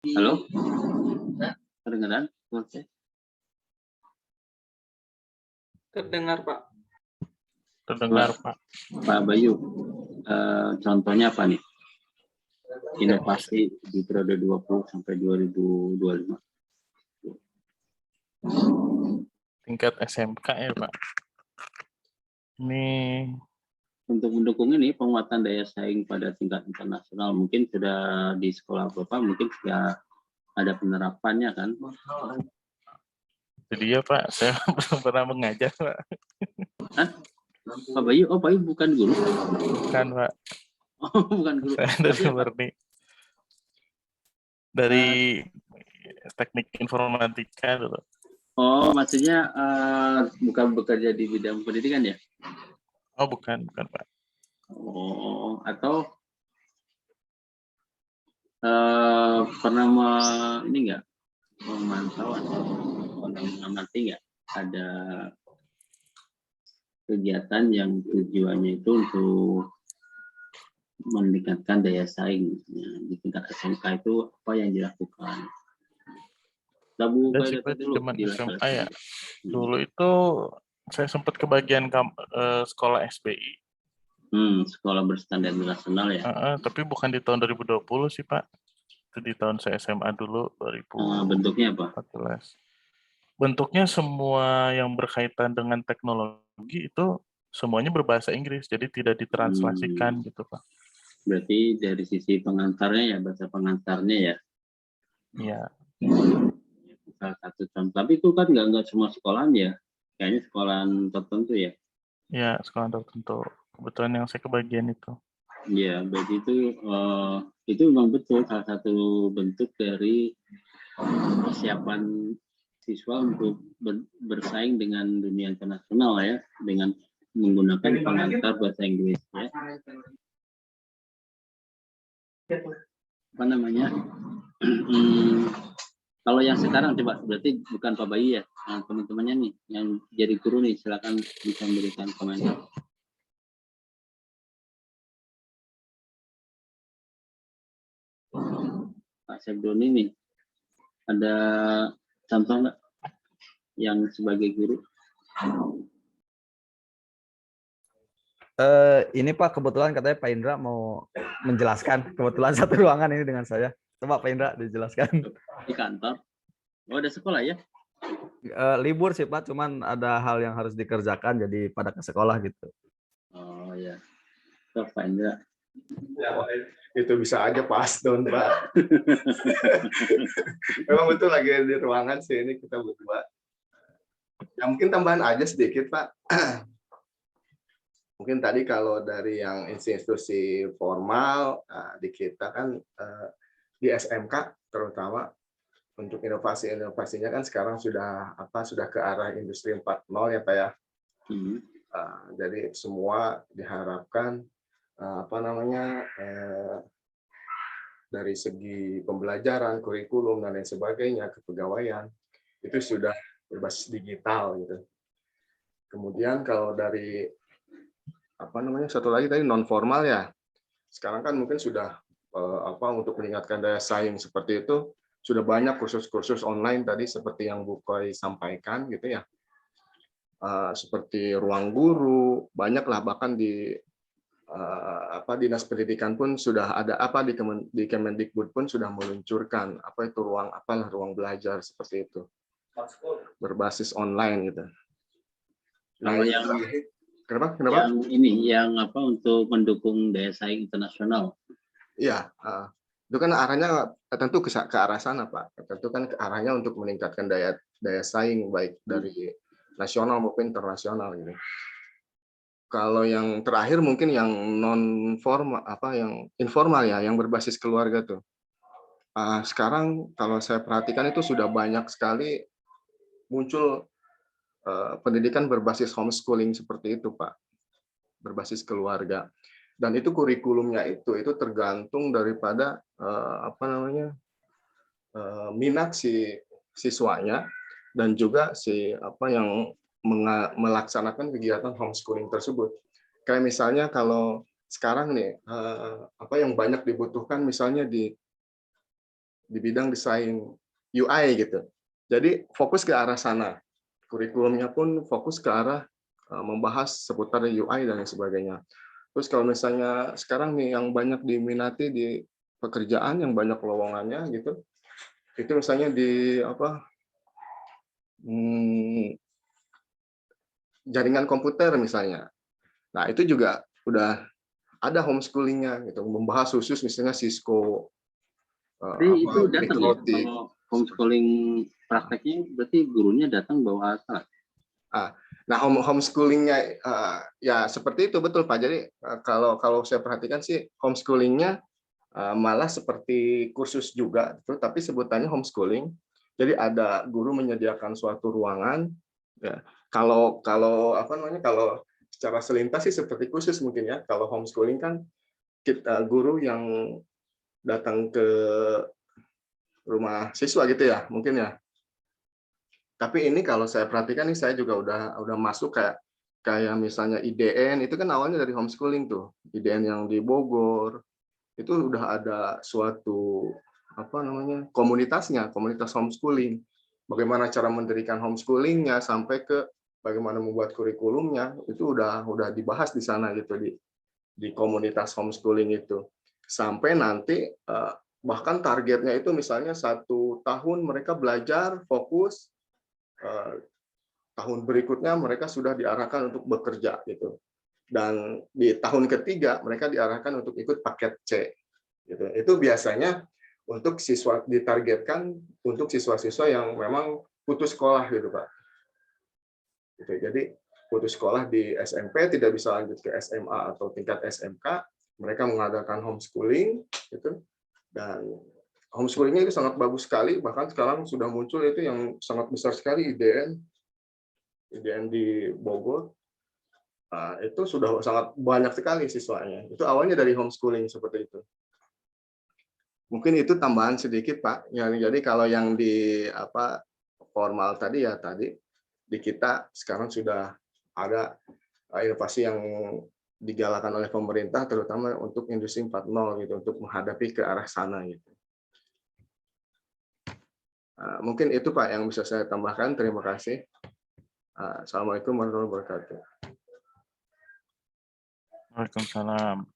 Halo? Kedengaran? Oke. Terdengar, Pak. Terdengar, Pak. Pak Bayu, contohnya apa nih? Inovasi di periode 20 sampai 2025. Tingkat SMK ya, Pak. Ini Untuk mendukung ini penguatan daya saing pada tingkat internasional, mungkin sudah di sekolah Bapak mungkin sudah ada penerapannya kan? jadi ya, Pak, saya belum pernah mengajar, Pak. Hah? Pak Bayu, oh Pak Bayu bukan guru? Bukan, Pak. Oh, bukan guru. Saya dari Tapi apa? murni. Dari teknik informatika dulu. Oh, maksudnya bukan bekerja di bidang pendidikan ya? Oh, bukan, Pak. Oh, atau pernah ini nggak memantau atau mengamati nggak ada kegiatan yang tujuannya itu untuk meningkatkan daya saing ya, di tingkat SMK itu apa yang dilakukan? Ada sih, Pak, di zaman SMA ya. Dulu itu saya sempat ke bagian sekolah SBI. Sekolah berstandar nasional ya. Tapi bukan di tahun 2020 sih, Pak. Itu di tahun saya SMA dulu, 2014. Bentuknya apa? Bentuknya semua yang berkaitan dengan teknologi itu semuanya berbahasa Inggris, jadi tidak ditranslasikan gitu, Pak. Berarti dari sisi pengantarnya ya, bahasa pengantarnya ya? Iya. Salah satu contoh. Tapi itu kan nggak semua sekolahan ya? Kayaknya sekolahan tertentu ya? Iya, sekolah tertentu. Kebetulan yang saya kebagian itu. Ya, berarti itu memang betul salah satu bentuk dari persiapan siswa untuk bersaing dengan dunia internasional ya, dengan menggunakan pengantar bahasa Inggris ya. Apa namanya? Kalau yang sekarang coba berarti bukan Pak Bayu ya, teman-temannya nih yang jadi guru nih, silakan bisa memberikan komentar. Pak Sebdoni nih, ada contoh nggak yang sebagai guru Ini Pak, kebetulan katanya Pak Indra mau menjelaskan. Kebetulan satu ruangan ini dengan saya. Coba Pak Indra dijelaskan. Di kantor. Oh, ada sekolah ya? Libur sih Pak, cuman ada hal yang harus dikerjakan, jadi pada ke sekolah gitu. Oh ya. So, Pak Indra. Ya, itu bisa aja pas dong, Pak. Memang betul lagi di ruangan sih ini kita berdua. Ya mungkin tambahan aja sedikit, Pak. Mungkin tadi kalau dari yang institusi formal di kita kan di SMK terutama untuk inovasi-inovasinya kan sekarang sudah ke arah industri 4.0 ya Pak ya. Jadi semua diharapkan dari segi pembelajaran, kurikulum dan lain sebagainya, kepegawaian itu sudah berbasis digital gitu. Kemudian kalau dari satu lagi tadi non formal ya. Sekarang kan mungkin sudah untuk meningkatkan daya saing seperti itu sudah banyak kursus-kursus online tadi seperti yang Bu Koi sampaikan gitu ya. Seperti ruang guru, banyaklah bahkan di Dinas Pendidikan pun sudah ada di Kemendikbud pun sudah meluncurkan itu ruang belajar seperti itu. Berbasis online gitu. Nah, kenapa? Yang untuk mendukung daya saing internasional. Iya, itu kan arahnya tentu ke arah sana, Pak. Tentu kan ke arahnya untuk meningkatkan daya saing baik dari nasional maupun internasional gitu. Kalau yang terakhir mungkin yang non formal yang informal ya, yang berbasis keluarga tuh. Sekarang kalau saya perhatikan itu sudah banyak sekali muncul pendidikan berbasis homeschooling seperti itu, Pak. Berbasis keluarga. Dan itu kurikulumnya itu tergantung daripada minat si siswanya dan juga yang melaksanakan kegiatan homeschooling tersebut. Kayak misalnya kalau sekarang nih yang banyak dibutuhkan misalnya di bidang desain UI gitu. Jadi fokus ke arah sana. Kurikulumnya pun fokus ke arah membahas seputar UI dan lain sebagainya. Terus kalau misalnya sekarang nih yang banyak diminati di pekerjaan yang banyak lowongannya gitu, itu misalnya di jaringan komputer misalnya. Nah itu juga udah ada homeschoolingnya gitu, membahas khusus misalnya Cisco. Jadi itu datang ya, kalau homeschooling prakteknya berarti gurunya datang bawa alat. Nah, homeschoolingnya ya seperti itu betul Pak. Jadi kalau saya perhatikan sih homeschoolingnya malah seperti kursus juga, tapi sebutannya homeschooling. Jadi ada guru menyediakan suatu ruangan. Ya, kalau secara selintas sih seperti kursus mungkin ya. Kalau homeschooling kan guru yang datang ke rumah siswa gitu ya, mungkin ya. Tapi ini kalau saya perhatikan nih saya juga udah masuk kayak misalnya IDN itu kan awalnya dari homeschooling tuh. IDN yang di Bogor itu udah ada suatu komunitasnya, komunitas homeschooling. Bagaimana cara mendirikan homeschoolingnya sampai ke bagaimana membuat kurikulumnya itu udah dibahas di sana gitu di komunitas homeschooling itu. Sampai nanti bahkan targetnya itu misalnya 1 tahun mereka belajar fokus, tahun berikutnya mereka sudah diarahkan untuk bekerja gitu. Dan di tahun ketiga mereka diarahkan untuk ikut paket C gitu. Itu biasanya untuk siswa ditargetkan untuk siswa-siswa yang memang putus sekolah gitu Pak. Gitu. Jadi putus sekolah di SMP tidak bisa lanjut ke SMA atau tingkat SMK, mereka mengadakan homeschooling gitu. Dan homeschoolingnya itu sangat bagus sekali, bahkan sekarang sudah muncul itu yang sangat besar sekali IDN di Bogor. Itu sudah sangat banyak sekali siswanya. Itu awalnya dari homeschooling seperti itu. Mungkin itu tambahan sedikit Pak. Jadi kalau yang di formal tadi di kita sekarang sudah ada inovasi yang digalakan oleh pemerintah terutama untuk industri 4.0 gitu untuk menghadapi ke arah sana gitu. Mungkin itu Pak yang bisa saya tambahkan. Terima kasih. Assalamualaikum warahmatullahi wabarakatuh. Waalaikumsalam.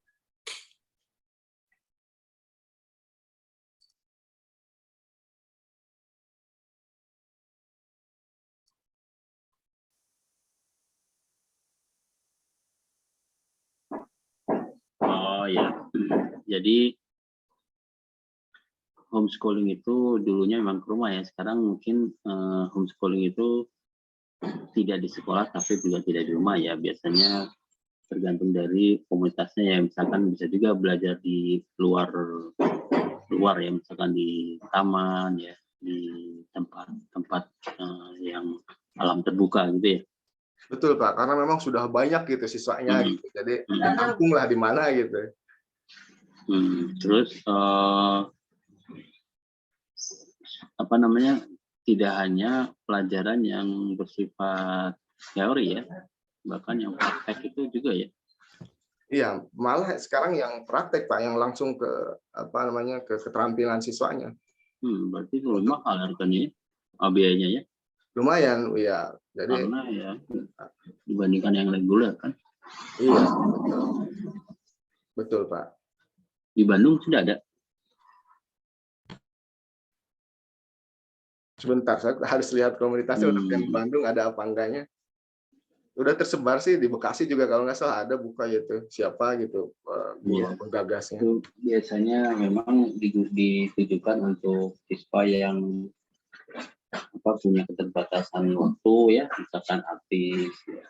Oh ya, jadi homeschooling itu dulunya memang ke rumah ya. Sekarang mungkin homeschooling itu tidak di sekolah tapi juga tidak di rumah ya. Biasanya tergantung dari komunitasnya ya. Misalkan bisa juga belajar di luar ya, misalkan di taman ya, di tempat yang alam terbuka gitu ya. Betul Pak, karena memang sudah banyak gitu siswanya gitu. Jadi ditampung lah di mana gitu. Terus apa namanya, tidak hanya pelajaran yang bersifat teori ya, bahkan yang praktek itu juga ya. Iya, malah sekarang yang praktek Pak, yang langsung ke apa namanya, ke keterampilan siswanya. Berarti itu mahal harganya ya, biayanya ya. Lumayan, ya. Jadi karena ya dibandingkan yang reguler kan. Iya, betul Pak. Di Bandung sudah ada. Sebentar, saya harus lihat komunitasnya untuk yang di Bandung ada apa enggaknya. Udah tersebar sih di Bekasi juga kalau nggak salah ada buka gitu. Siapa gitu guru penggagasnya. Itu biasanya memang ditujukan untuk siswa yang punya keterbatasan waktu ya, misalkan artis ya,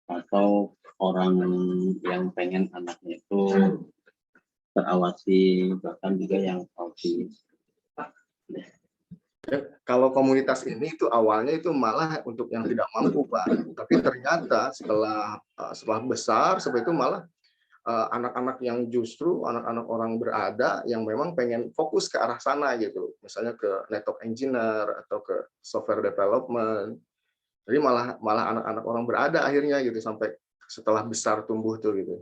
atau orang yang pengen anaknya itu terawasi, bahkan juga yang autis. Kalau komunitas ini itu awalnya itu malah untuk yang tidak mampu Pak, tapi ternyata setelah besar seperti itu malah anak-anak yang justru anak-anak orang berada yang memang pengen fokus ke arah sana gitu, misalnya ke network engineer atau ke software development. Jadi malah anak-anak orang berada akhirnya gitu sampai setelah besar tumbuh tuh gitu.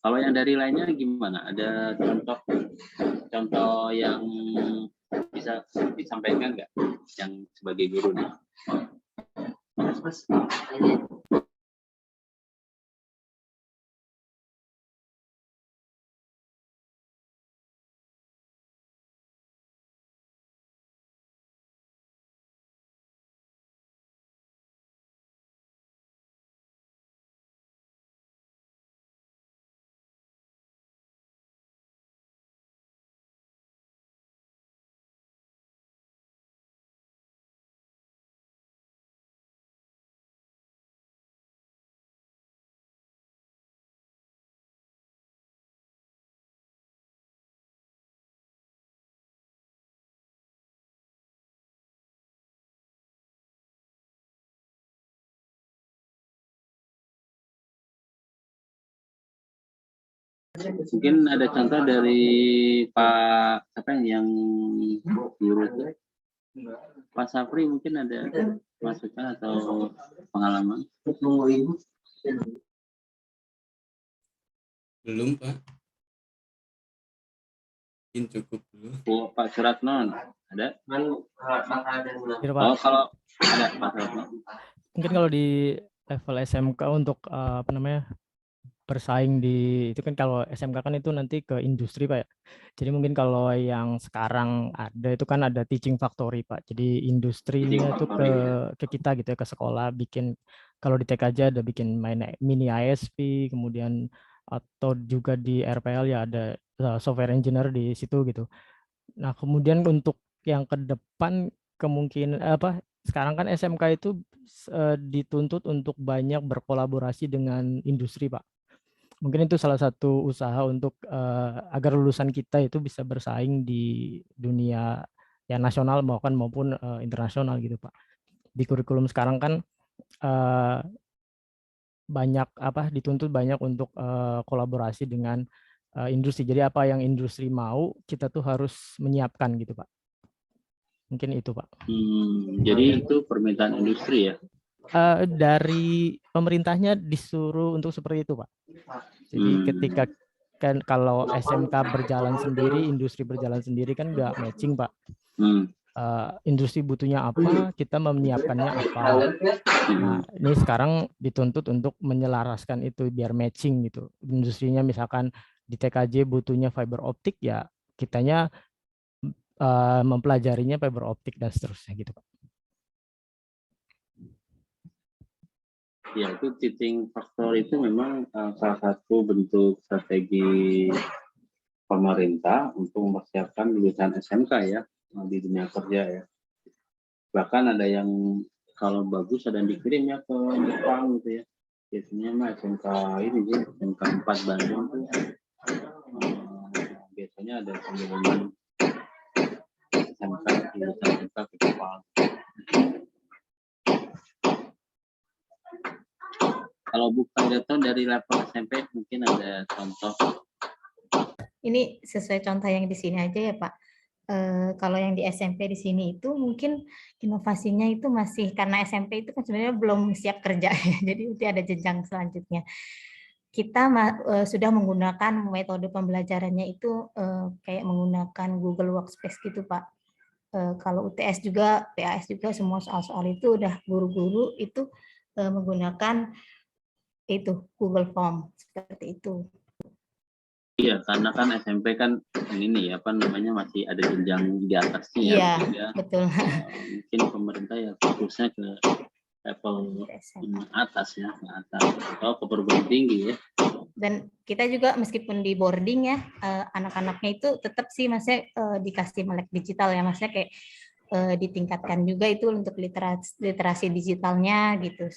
Kalau yang dari lainnya gimana? Ada contoh yang bisa disampaikan nggak? Yang sebagai guru nih? Mas. Mungkin ada contoh dari Pak siapa yang guru itu? Pak Safri mungkin ada masukan atau pengalaman? Belum Pak. Mungkin cukup dulu. Oh, Pak Suratnon ada? Pak. Kalau ada Pak Suratnon. Mungkin kalau di level SMK untuk bersaing di itu kan, kalau SMK kan itu nanti ke industri Pak ya. Jadi mungkin kalau yang sekarang ada itu kan ada teaching factory Pak. Jadi industrinya itu ke kita gitu ya, ke sekolah bikin, kalau di TKJ ada bikin mini ISP, kemudian atau juga di RPL ya ada software engineer di situ gitu. Nah, kemudian untuk yang ke depan kemungkinan sekarang kan SMK itu dituntut untuk banyak berkolaborasi dengan industri Pak. Mungkin itu salah satu usaha untuk agar lulusan kita itu bisa bersaing di dunia ya nasional maupun internasional gitu Pak. Di kurikulum sekarang kan banyak dituntut banyak untuk kolaborasi dengan industri. Jadi apa yang industri mau kita tuh harus menyiapkan gitu Pak. Mungkin itu Pak. Jadi itu permintaan industri ya? Dari pemerintahnya disuruh untuk seperti itu Pak. Jadi ketika kan kalau SMK berjalan sendiri, industri berjalan sendiri kan nggak matching, Pak. Industri butuhnya apa, kita menyiapkannya apa. Nah, ini sekarang dituntut untuk menyelaraskan itu biar matching gitu. Industrinya misalkan di TKJ butuhnya fiber optik, ya kitanya mempelajarinya fiber optik dan seterusnya gitu, Pak. Ya, itu teaching factor itu memang salah satu bentuk strategi pemerintah untuk mempersiapkan lulusan SMK ya di dunia kerja ya. Bahkan ada yang kalau bagus ada yang dikirim ya ke Jepang gitu ya. Biasanya mah SMK ini sih, SMK 4 Bandung tuh biasanya ada pengiriman SMK lulusan SMK ke Jepang. Kalau bukan Gatot dari level SMP mungkin ada contoh. Ini sesuai contoh yang di sini aja ya Pak. Kalau yang di SMP di sini itu mungkin inovasinya itu masih karena SMP itu kan sebenarnya belum siap kerja ya. Jadi itu ada jenjang selanjutnya. Kita sudah menggunakan metode pembelajarannya itu kayak menggunakan Google Workspace gitu Pak. Kalau UTS juga, PAS juga semua soal-soal itu udah guru-guru itu menggunakan itu Google Form seperti itu. Iya, karena kan SMP kan ini ya apa namanya masih ada jenjang di atasnya Iya, ya. Betul. Mungkin pemerintah ya fokusnya ke level atas ya, ke atas atau ke perguruan tinggi ya. Dan kita juga meskipun di boarding ya, anak-anaknya itu tetap sih maksudnya dikasih melek digital ya, maksudnya kayak ditingkatkan juga itu untuk literasi digitalnya gitu.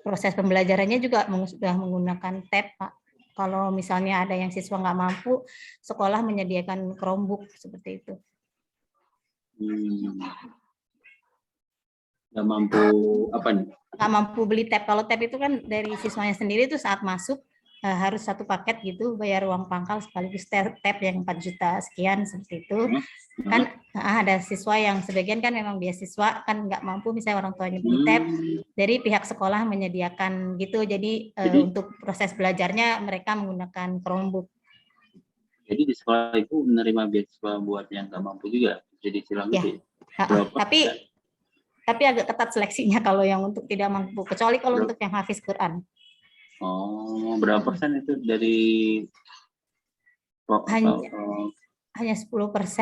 Proses pembelajarannya juga sudah menggunakan tab, Pak. Kalau misalnya ada yang siswa nggak mampu, sekolah menyediakan Chromebook seperti itu. Nggak mampu apa nih? Nggak mampu beli tab. Kalau tab itu kan dari siswanya sendiri itu saat masuk harus satu paket gitu, bayar uang pangkal sekaligus tab yang 4 juta sekian seperti itu. Kan ada siswa yang sebagian kan memang beasiswa kan nggak mampu misalnya orang tuanya beli tab, dari pihak sekolah menyediakan gitu. Jadi untuk proses belajarnya mereka menggunakan Chromebook. Jadi di sekolah itu menerima beasiswa buat yang nggak mampu juga, jadi silang ya. gitu. Tapi agak ketat seleksinya kalau yang untuk tidak mampu, kecuali kalau untuk yang hafiz Quran. Oh, berapa persen itu dari hanya 10%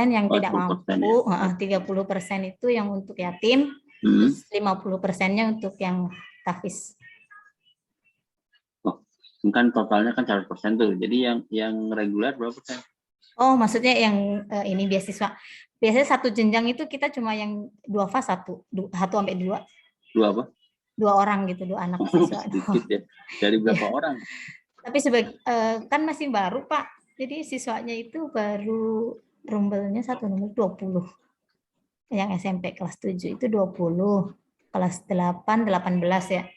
yang tidak mampu, ya? 30% itu yang untuk yatim, 50%-nya untuk yang tahfiz. Oh, kan totalnya kan 100% tuh. Jadi yang reguler berapa persen? Oh, maksudnya yang ini beasiswa. Biasanya satu jenjang itu kita cuma yang 2 fas 1 sampai 2. 2 apa? 2 orang gitu, 2 anak siswa. Sedikit ya. Dari berapa orang? Tapi kan masih baru Pak, jadi siswanya itu baru rumbelnya satu nomor 20. Yang SMP kelas 7 itu 20, kelas 8 18 ya.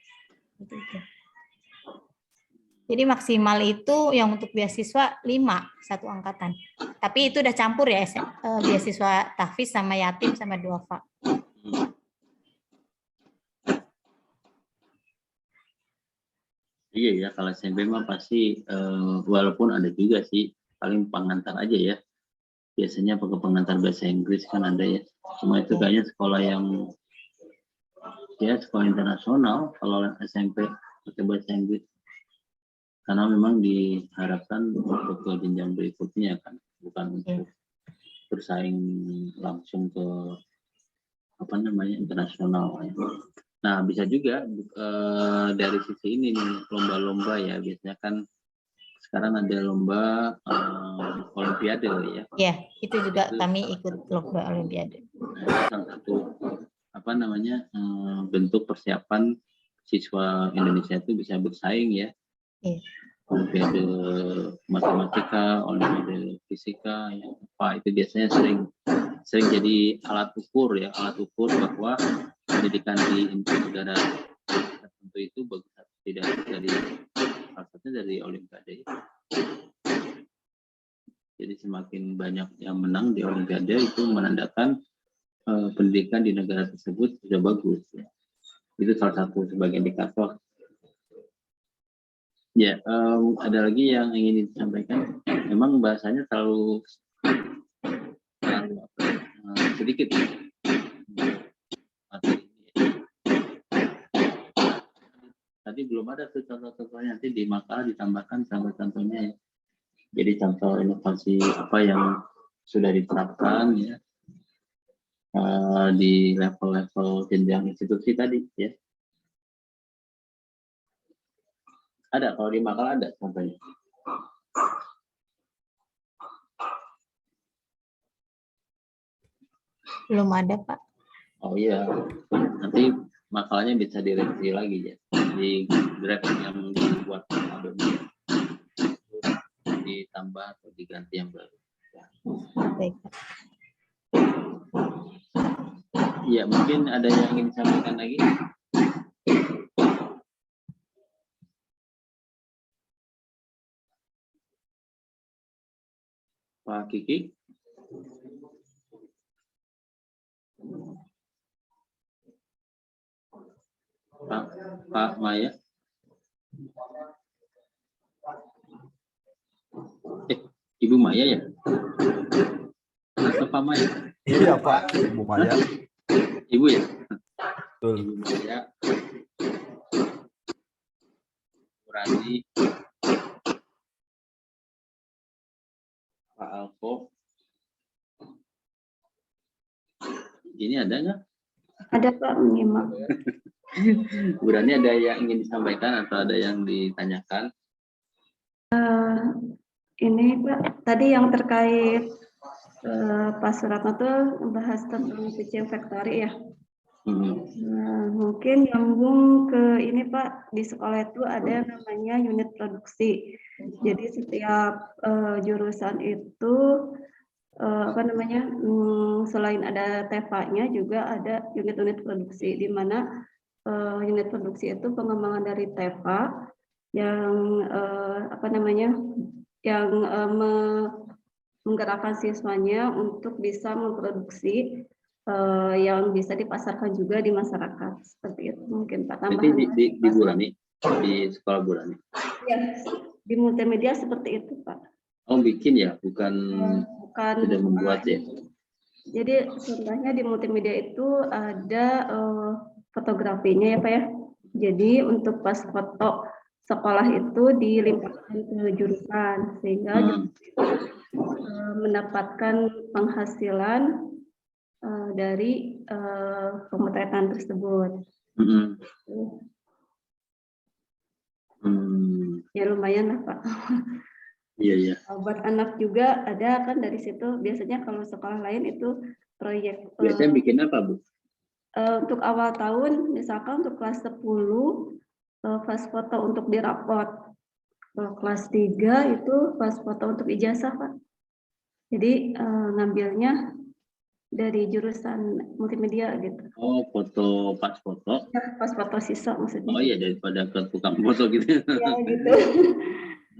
Jadi maksimal itu yang untuk beasiswa 5 satu angkatan. Tapi itu udah campur ya, beasiswa tahfiz sama yatim sama duafa. Iya ya, kalau SMP mah pasti walaupun ada juga sih paling pengantar aja ya. Biasanya pakai pengantar bahasa Inggris kan ada ya. Cuma itu kayaknya sekolah yang ya sekolah internasional kalau SMP pakai bahasa Inggris. Karena memang diharapkan untuk ke jenjang berikutnya kan, bukan untuk bersaing langsung ke apa namanya internasional ya. Nah, bisa juga dari sisi ini nih lomba-lomba ya, biasanya kan sekarang ada lomba olimpiade ya. Iya, itu juga kami ikut lomba olimpiade. Nah, salah satu apa namanya bentuk persiapan siswa Indonesia itu bisa bersaing ya. Iya. Olimpiade matematika, olimpiade fisika, ya apa itu biasanya sering jadi alat ukur bahwa pendidikan di negara tertentu itu bagus tidak dari salah satunya dari olimpiade. Jadi semakin banyak yang menang di olimpiade itu menandakan pendidikan di negara tersebut sudah bagus. Ya. Itu salah satu sebagai indikator. Ya, ada lagi yang ingin disampaikan. Memang bahasanya terlalu sedikit materi ini. Tadi belum ada tuh contoh-contohnya, nanti di makalah ditambahkan contoh-contohnya ya. Jadi contoh inovasi apa yang sudah diterapkan ya di level-level jenjang institusi tadi ya. Ada, kalau di makalah ada contohnya. Belum ada, Pak. Oh iya, nanti makalahnya bisa direvisi lagi ya. Di draft yang dibuat sebelumnya ditambah atau diganti yang baru. Baik, Pak. Iya, mungkin ada yang ingin disampaikan lagi. Pak Kiki. Pak Maya. Ibu Maya ya? Atau Pak Maya? Iya Pak, Bu Maya. Ibu ya? Betul. Ibu Maya. Rani. Pak Alko. Ini ada nggak? Ada Pak, menyimak. Bu Rani, ada yang ingin disampaikan atau ada yang ditanyakan? Ini Pak, tadi yang terkait Pak Suratno tuh membahas tentang teaching factory ya. Mungkin nyambung ke ini Pak, di sekolah itu ada namanya unit produksi. Jadi setiap jurusan itu selain ada TEPA-nya juga ada unit-unit produksi, di mana unit produksi itu pengembangan dari TEPA yang menggerakkan siswanya untuk bisa memproduksi yang bisa dipasarkan juga di masyarakat. Seperti itu mungkin Pak, tambahan. Di Bu Rani, di sekolah Bu Rani. Ya, di multimedia seperti itu Pak. Oh, bikin ya, bukan sudah membuat ya. Jadi contohnya di multimedia itu ada fotografinya ya Pak ya. Jadi untuk pas foto sekolah itu dilimpahkan ke jurusan sehingga mendapatkan penghasilan dari pemotretan tersebut. Ya lumayan lah Pak. Iya. Buat anak juga ada kan dari situ. Biasanya kalau sekolah lain itu proyek. Biasanya bikin apa Bu? Untuk awal tahun, misalkan untuk kelas 10, pas foto untuk di rapot. Kelas 3 itu pas foto untuk ijazah Pak. Jadi ngambilnya dari jurusan multimedia gitu. Oh, pas foto. Ya, pas foto sisa maksudnya. Oh iya, daripada ke tukang foto gitu. Ya gitu.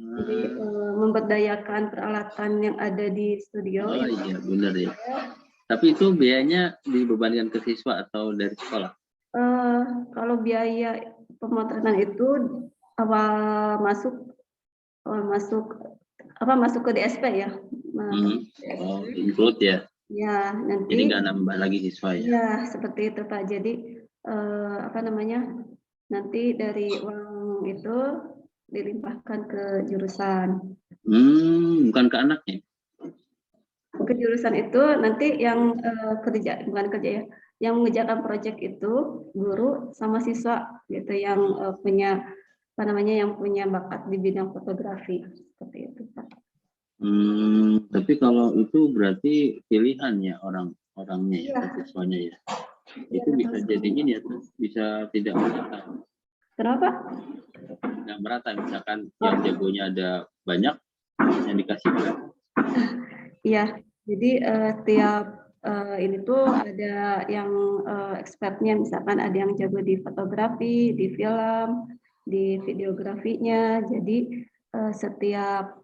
Jadi memberdayakan peralatan yang ada di studio. Oh iya, benar ya. Tapi itu biayanya dibebankan ke siswa atau dari sekolah? Kalau biaya pemotretan itu awal masuk ke DSP ya. Oh, include ya. Ya, nanti. Jadi nggak nambah lagi siswa ya? Ya, seperti itu Pak. Jadi nanti dari uang itu dilimpahkan ke jurusan. Bukan ke anaknya? Ke jurusan itu nanti yang yang mengerjakan proyek itu guru sama siswa gitu yang punya bakat di bidang fotografi seperti itu Pak. Tapi kalau itu berarti pilihan ya orangnya ya, siswanya ya. Itu bisa jadi ini ya, bisa tidak merata. Kenapa? Tidak merata, misalkan yang jagonya ada banyak yang dikasih berapa? Iya, jadi tiap ini tuh ada yang expertnya, misalkan ada yang jago di fotografi, di film, di videografinya. Jadi setiap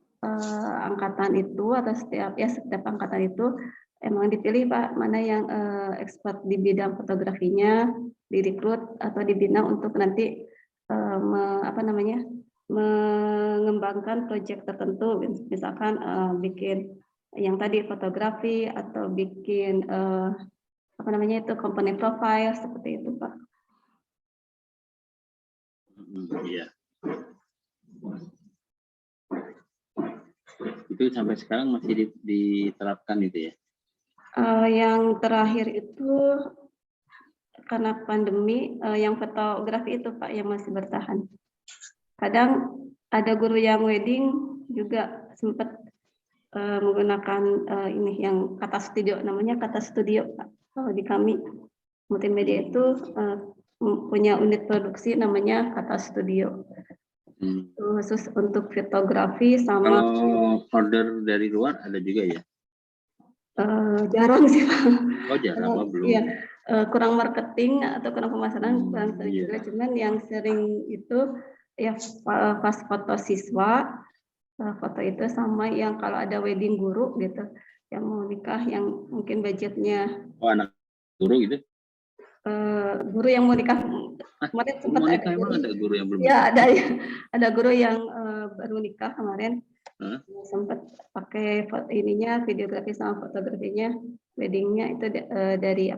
angkatan itu atau setiap angkatan itu emang dipilih Pak mana yang expert di bidang fotografinya, direkrut atau dibina untuk nanti mengembangkan proyek tertentu, misalkan bikin yang tadi fotografi atau bikin apa namanya itu company profile seperti itu, Pak. Iya. Itu sampai sekarang masih diterapkan itu ya? Yang terakhir itu karena pandemi, yang fotografi itu Pak yang masih bertahan. Kadang ada guru yang wedding juga sempat menggunakan ini yang kata studio, namanya kata studio Pak. Kalau di kami multimedia itu punya unit produksi namanya kata studio. Khusus untuk fotografi sama. Kalau order dari luar ada juga ya? Jarang sih Pak. Oh jarang, belum. Iya, kurang marketing atau kurang pemasaran kurang sering juga. Cuman yang sering itu ya pas foto siswa, foto itu sama yang kalau ada wedding guru gitu, yang mau nikah yang mungkin budgetnya. Oh anak guru gitu? Guru yang mau nikah kemarin sempat ada guru yang belum. Ya ada guru yang baru nikah kemarin. Sempat pakai ininya videografi sama fotografinya weddingnya itu dari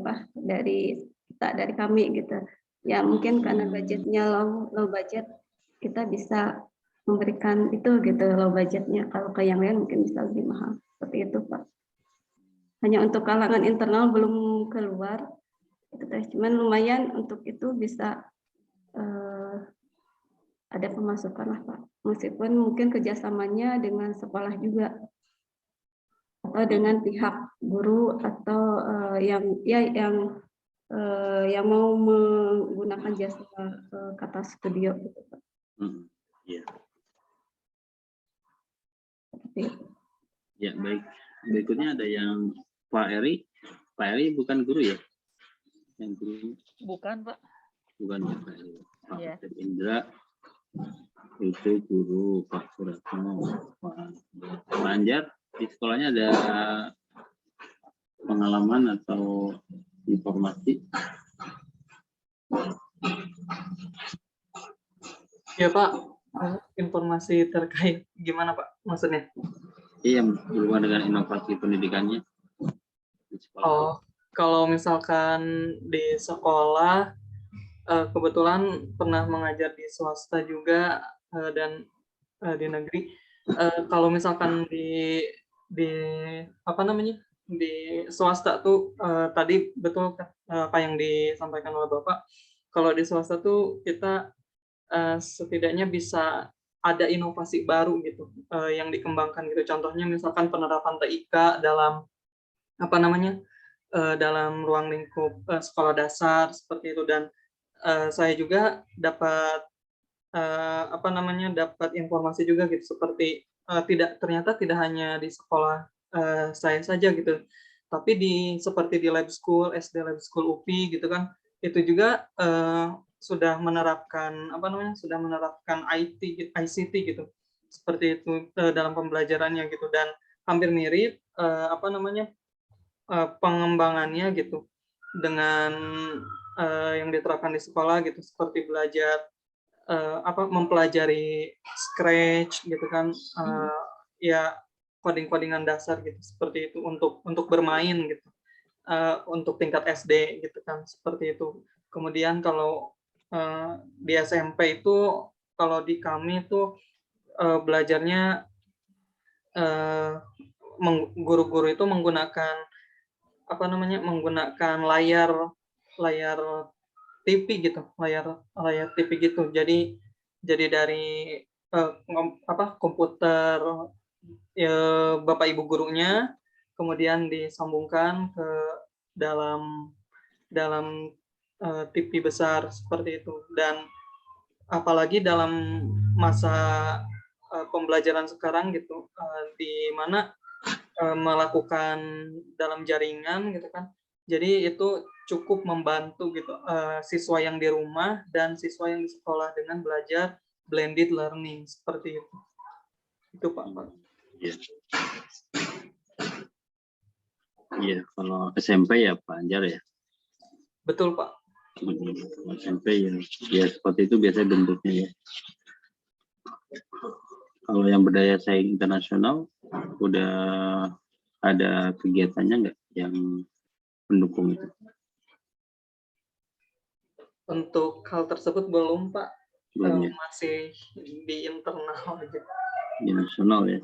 dari kami gitu ya, mungkin karena budgetnya low budget kita bisa memberikan itu gitu low budgetnya, kalau ke yang lain mungkin bisa lebih mahal seperti itu Pak. Hanya untuk kalangan internal belum keluar itu, cuman lumayan untuk itu bisa ada pemasukan lah Pak, meskipun mungkin kerjasamanya dengan sekolah juga atau dengan pihak guru atau yang mau menggunakan jasa kata studio gitu Pak. Iya. Ya baik. Berikutnya ada yang Pak Eri. Pak Eri bukan guru ya? Yang guru? Bukan Pak. Bukan ya Pak Eri. Pak Iya. Indra itu guru, Pak Suratno, Pak Anjar di sekolahnya ada pengalaman atau informasi? Ya Pak, informasi terkait gimana Pak maksudnya? Iya, berhubungan dengan inovasi pendidikannya di sekolah. Oh, kalau misalkan di sekolah, kebetulan pernah mengajar di swasta juga dan di negeri. Kalau misalkan di apa namanya di swasta tuh tadi betul apa yang disampaikan oleh Bapak. Kalau di swasta tuh kita setidaknya bisa ada inovasi baru gitu yang dikembangkan gitu. Contohnya misalkan penerapan TIK dalam apa namanya dalam ruang lingkup sekolah dasar seperti itu, dan saya juga dapat apa namanya dapat informasi juga gitu seperti ternyata tidak hanya di sekolah saya saja gitu, tapi seperti di lab school, SD lab school UPI gitu kan, itu juga sudah menerapkan apa namanya sudah menerapkan ICT gitu seperti itu dalam pembelajarannya gitu, dan hampir mirip apa namanya pengembangannya gitu dengan yang diterapkan di sekolah gitu, seperti belajar mempelajari Scratch gitu kan, ya coding-codingan dasar gitu seperti itu untuk bermain gitu untuk tingkat SD gitu kan seperti itu. Kemudian kalau di SMP itu kalau di kami itu belajarnya guru-guru itu menggunakan apa namanya menggunakan layar TV gitu, layar TV gitu. Jadi dari komputer Bapak Ibu gurunya, kemudian disambungkan ke dalam TV besar seperti itu. Dan apalagi dalam masa pembelajaran sekarang gitu, di mana melakukan dalam jaringan gitu kan. Jadi itu cukup membantu gitu siswa yang di rumah dan siswa yang di sekolah dengan belajar blended learning seperti itu. Itu Pak. Iya. Iya, kalau SMP ya Pak Anjar ya. Betul Pak. SMP ya seperti itu biasanya bentuknya ya. Kalau yang berdaya saing internasional, udah ada kegiatannya nggak yang mendukung itu? Untuk hal tersebut belum, Pak. Belum ya? Masih di internal aja. Di nasional ya.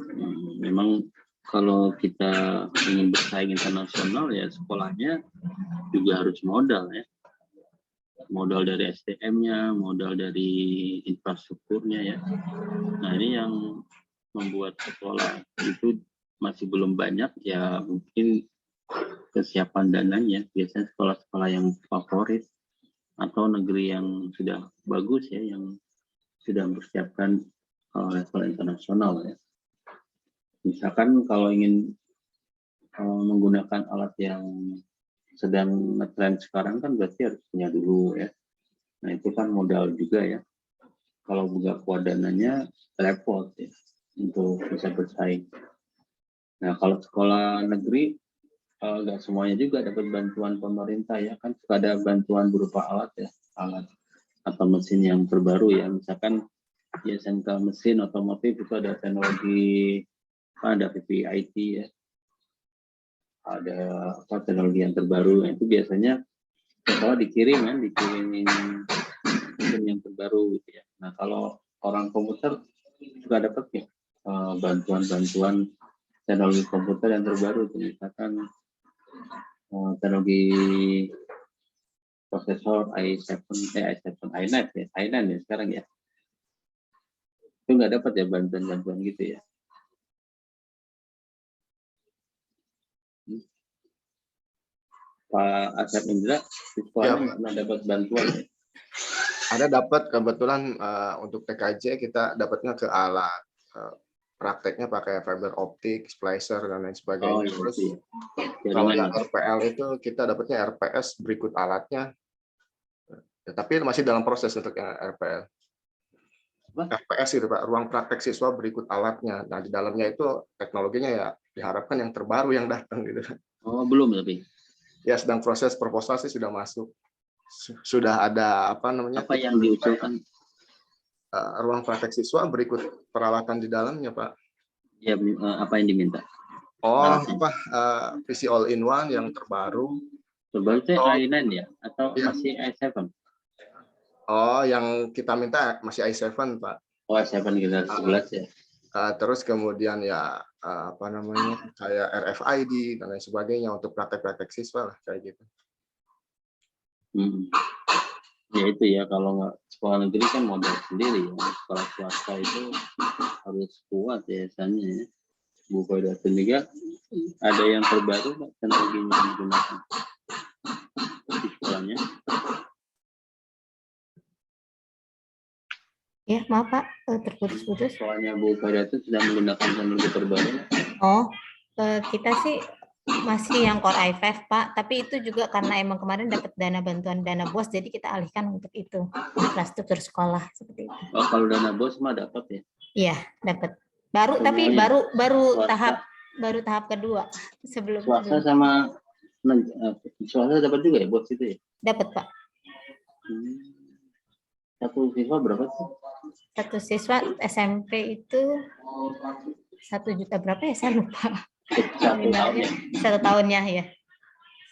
Memang kalau kita ingin bersaing internasional ya sekolahnya juga harus modal ya. Modal dari SDM-nya, modal dari infrastrukturnya ya. Nah ini yang membuat sekolah itu masih belum banyak ya, mungkin kesiapan dananya. Biasanya sekolah-sekolah yang favorit atau negeri yang sudah bagus ya, yang sudah mempersiapkan level internasional ya. Misalkan kalau ingin menggunakan alat yang sedang ngetrend sekarang kan berarti harus punya dulu ya. Nah itu kan modal juga ya. Kalau nggak kuat dananya repot ya untuk bisa bersaing. Nah kalau sekolah negeri nggak semuanya juga dapat bantuan pemerintah ya, kan suka ada bantuan berupa alat ya, alat atau mesin yang terbaru ya. Misalkan di SMK mesin otomotif itu ada teknologi, ada PPIT ya, ada teknologi yang terbaru. Nah, itu biasanya sekolah dikirim kan, dikirimin mesin yang terbaru gitu ya. Nah kalau orang komputer juga dapat ya bantuan-bantuan teknologi komputer yang terbaru, misalkan teknologi prosesor i7, i9 ya, i9 ya sekarang ya. Itu nggak dapat ya bantuan-bantuan gitu ya. Pak Asep Indra, siswanya nggak dapat bantuan ya? Ada dapat, kebetulan untuk TKJ kita dapatnya ke alat. Prakteknya pakai fiber optik, splicer, dan lain sebagainya. Terus kalau yang RPL itu kita dapatnya RPS berikut alatnya. Ya, tapi masih dalam proses untuk yang RPL. RPS itu Pak, ruang praktek siswa berikut alatnya. Nah di dalamnya itu teknologinya ya diharapkan yang terbaru yang datang gitu. Oh belum tapi? Ya sedang proses proposal sih sudah masuk. Sudah ada apa namanya? Apa yang diusulkan? Ruang praktek siswa berikut peralatan di dalamnya Pak. Ya apa yang diminta? Oh apa PC all in one yang terbaru. Terbaru itu i9 ya atau ya, masih i7? Oh, yang kita minta masih i7, Pak. Oh, i7 generasi 11 ya. Terus kemudian ya apa namanya kayak RFID dan lain sebagainya untuk praktek-praktek siswa lah kayak gitu. Ya itu ya, kalau nggak sekolah negeri kan modal sendiri ya. Sekolah swasta itu harus kuat ya biasanya ya. Bu Kodatin juga ada yang terbaru Pak, teknologinya yang digunakan di sekolahnya. Ya, maaf Pak, terputus-putus. Soalnya Bu Kodatin sudah menggunakan teknologi terbaru. Oh, kita sih masih yang Core i5 Pak, tapi itu juga karena emang kemarin dapat dana BOS, jadi kita alihkan untuk itu, infrastruktur sekolah seperti itu. Oh, kalau dana BOS mah dapat ya? Iya, dapat. Baru semuanya. Tapi baru tahap kedua sebelum swasta sama swasta dapat juga ya BOS itu ya? Dapat Pak. Satu siswa berapa sih? Satu siswa SMP itu 1 juta berapa ya, saya lupa. Satu tahunnya ya.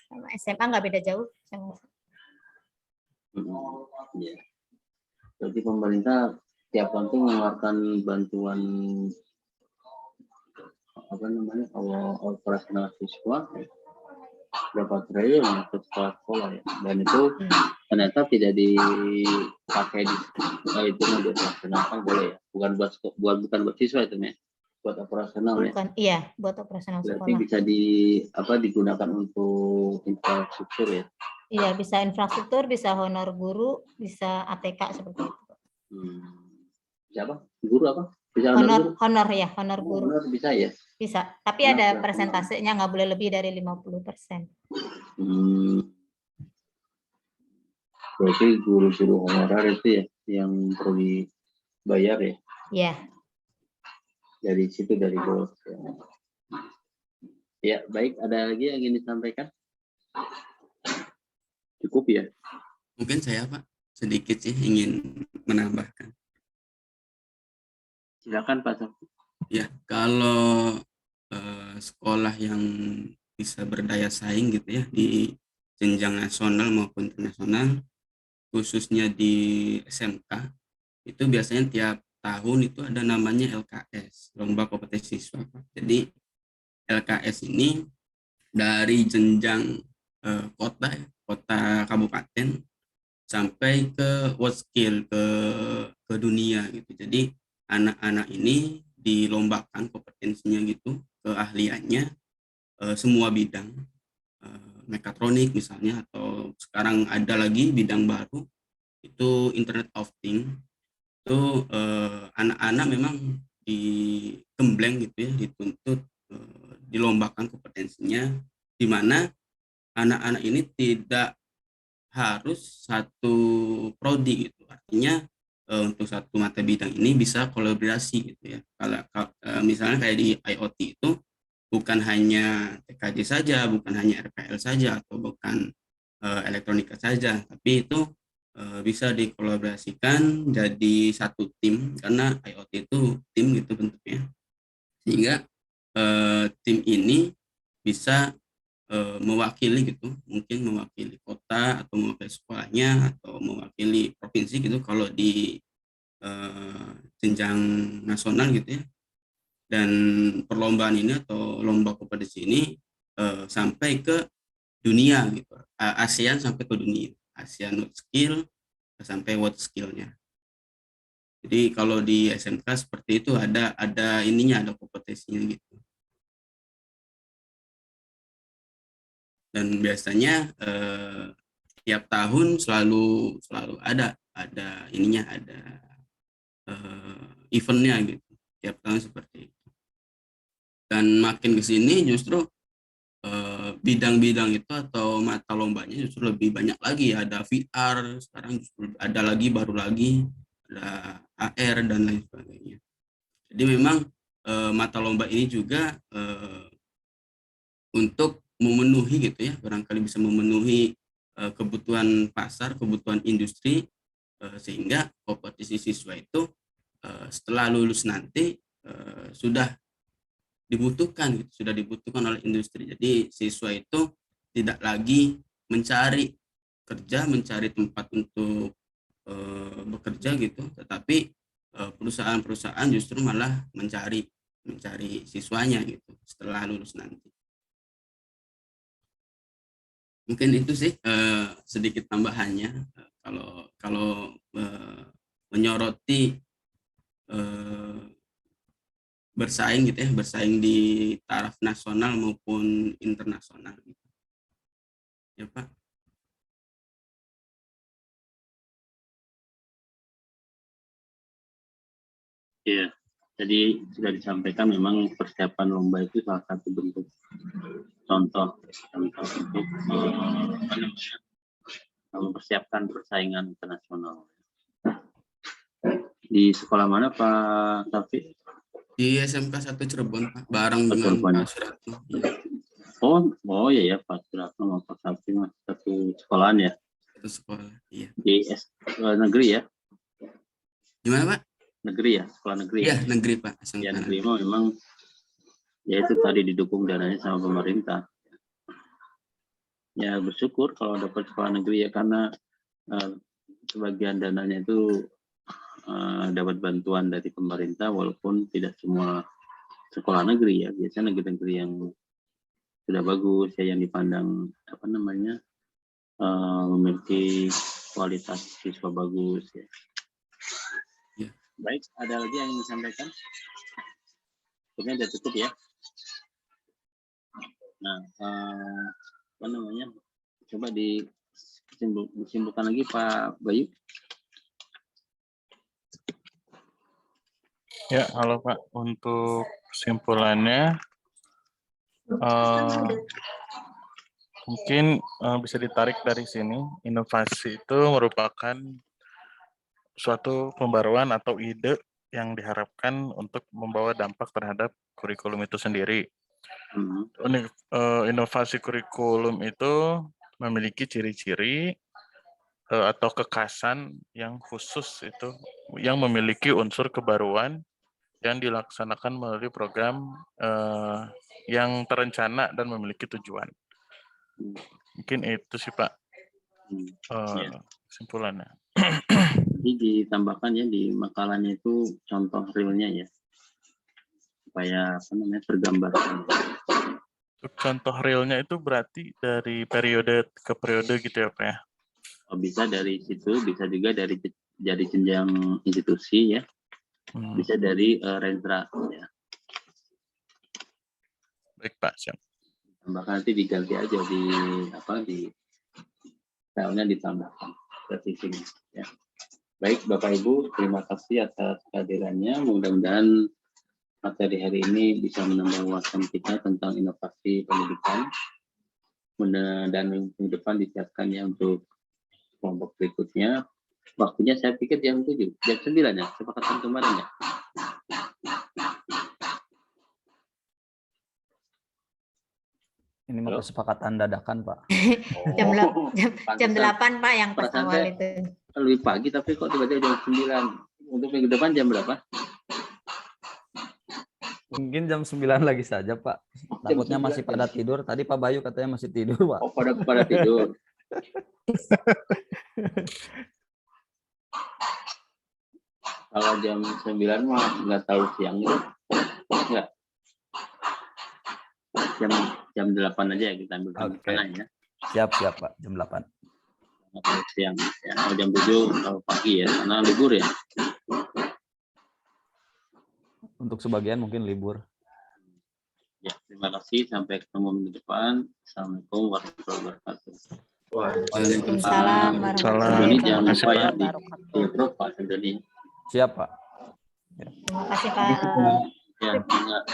Sama SMA nggak beda jauh. Ya. Jadi pemerintah tiap tahun mengeluarkan bantuan apa namanya operasional siswa berapa triliun untuk sekolah-sekolah ya, dan itu ternyata tidak dipakai di itu mau dioperasionalkan boleh ya, bukan buat siswa itu ya, buat operasional ya. Iya, buat operasional berarti sekolah. bisa digunakan untuk infrastruktur ya. Iya, bisa infrastruktur, bisa honor guru, bisa ATK seperti itu. Siapa? Guru apa? Bisa honor ya, honor guru. Honor bisa ya? Bisa, tapi ada persentasenya, nggak boleh lebih dari 50%. Berarti guru-guru honorer itu ya yang perlu dibayar ya? Iya. Dari situ, dari BOS. Ya, baik. Ada lagi yang ingin disampaikan? Cukup ya? Mungkin saya Pak sedikit sih ingin menambahkan. Silakan Pak Sofi. Ya, kalau sekolah yang bisa berdaya saing gitu ya di jenjang nasional maupun internasional, khususnya di SMK, itu biasanya tiap tahun itu ada namanya LKS, Lomba Kompetisi Siswa. Jadi LKS ini dari jenjang kota, kota kabupaten sampai ke world skill ke dunia gitu. Jadi anak-anak ini dilombakan kompetensinya gitu, keahliannya semua bidang, mekatronik misalnya, atau sekarang ada lagi bidang baru itu Internet of Things. Itu anak-anak memang digembleng gitu ya, dituntut dilombakan kompetensinya, di mana anak-anak ini tidak harus satu prodi gitu. Artinya untuk satu mata bidang ini bisa kolaborasi gitu ya. Kalau misalnya kayak di IoT itu bukan hanya TKJ saja, bukan hanya RPL saja, atau bukan elektronika saja, tapi itu bisa dikolaborasikan jadi satu tim, karena IoT itu tim gitu bentuknya, sehingga tim ini bisa mewakili gitu, mungkin mewakili kota atau mewakili sekolahnya atau mewakili provinsi gitu kalau di jenjang nasional gitu ya. Dan perlombaan ini atau lomba kompetisi ini sampai ke dunia gitu, ASEAN sampai ke dunia, ASEAN World Skill sampai World Skill-nya. Jadi kalau di SMK seperti itu ada ininya, ada kompetisinya gitu. Dan biasanya tiap tahun selalu ada ininya, ada eventnya gitu, tiap tahun seperti itu. Dan makin ke sini justru bidang-bidang itu atau mata lombanya justru lebih banyak lagi. Ada VR sekarang, justru ada lagi, baru lagi ada AR dan lain sebagainya. Jadi memang mata lomba ini juga untuk memenuhi gitu ya, barangkali bisa memenuhi kebutuhan pasar, kebutuhan industri, sehingga kompetisi siswa itu setelah lulus nanti sudah dibutuhkan gitu, sudah dibutuhkan oleh industri. Jadi siswa itu tidak lagi mencari kerja, mencari tempat untuk bekerja gitu, tetapi perusahaan-perusahaan justru malah mencari siswanya gitu setelah lulus nanti. Mungkin itu sih sedikit tambahannya, kalau menyoroti bersaing gitu ya, bersaing di taraf nasional maupun internasional gitu. Ya Pak. Iya, jadi sudah disampaikan memang persiapan lomba itu salah satu bentuk contoh untuk mempersiapkan persaingan internasional. Di sekolah mana Pak Taufik? Di SMK 1 Cirebon Pak, bareng dengan Pak Suratno. Oh iya ya, Pak Suratno sama Pak Taufik satu sekolahan ya? Satu sekolah, iya. Di negeri ya? Gimana Pak? Negeri ya, sekolah negeri. Iya, negeri Pak. Ya negeri memang ya itu tadi didukung dananya sama pemerintah. Ya bersyukur kalau dapat sekolah negeri ya, karena sebagian dananya itu dapat bantuan dari pemerintah, walaupun tidak semua sekolah negeri ya, biasanya negeri-negeri yang sudah bagus ya, yang dipandang apa namanya memiliki kualitas siswa bagus ya. Baik, ada lagi yang ingin disampaikan? Sebenarnya sudah cukup ya. Nah, apa namanya? Coba disimpulkan lagi Pak Bayu. Ya, halo Pak. Untuk kesimpulannya, mungkin bisa ditarik dari sini, inovasi itu merupakan suatu pembaruan atau ide yang diharapkan untuk membawa dampak terhadap kurikulum itu sendiri. Inovasi kurikulum itu memiliki ciri-ciri atau kekhasan yang khusus, itu yang memiliki unsur kebaruan yang dilaksanakan melalui program yang terencana dan memiliki tujuan. Mungkin itu sih Pak kesimpulannya. Jadi ditambahkan ya di makalahnya itu contoh realnya ya, supaya tergambarkan. Untuk contoh realnya itu berarti dari periode ke periode gitu ya Pak ya? Bisa dari situ, bisa juga dari jenjang institusi ya, bisa dari rentra ya. Baik Pak, siap. Tambahkan nanti diganti aja di filenya ditambahkan revisinya ya. Baik Bapak Ibu, terima kasih atas kehadirannya. Mudah-mudahan materi hari ini bisa menambah wawasan kita tentang inovasi pendidikan. Dan minggu depan disiapkan ya untuk kelompok berikutnya. Waktunya saya pikir jam 7, jam 9 ya, sepakatan kemarin ya. Ini mah kesepakatan dadakan, Pak. Jam 8 Pak yang pas awal itu. Lebih pagi tapi kok tiba-tiba jam 9. Untuk minggu depan jam berapa? Mungkin jam 9 lagi saja, Pak. Takutnya masih pada tidur. Tadi Pak Bayu katanya masih tidur, Pak. Oh, pada tidur. Kalau jam 9 mah nggak tahu siang itu. Enggak. Jam 8 aja ya kita ambil tengah ya. Siap Pak, jam 8. Siang ya. Kalau jam 7 atau pagi ya, karena libur ya. Untuk sebagian mungkin libur. Ya, terima kasih. Sampai ketemu minggu depan. Assalamualaikum warahmatullahi wabarakatuh. Waalaikumsalam warahmatullahi wabarakatuh. Jangan lupa ya di grup Pak Sendoni. Siap Pak. Terima kasih Pak. Ya, enggak.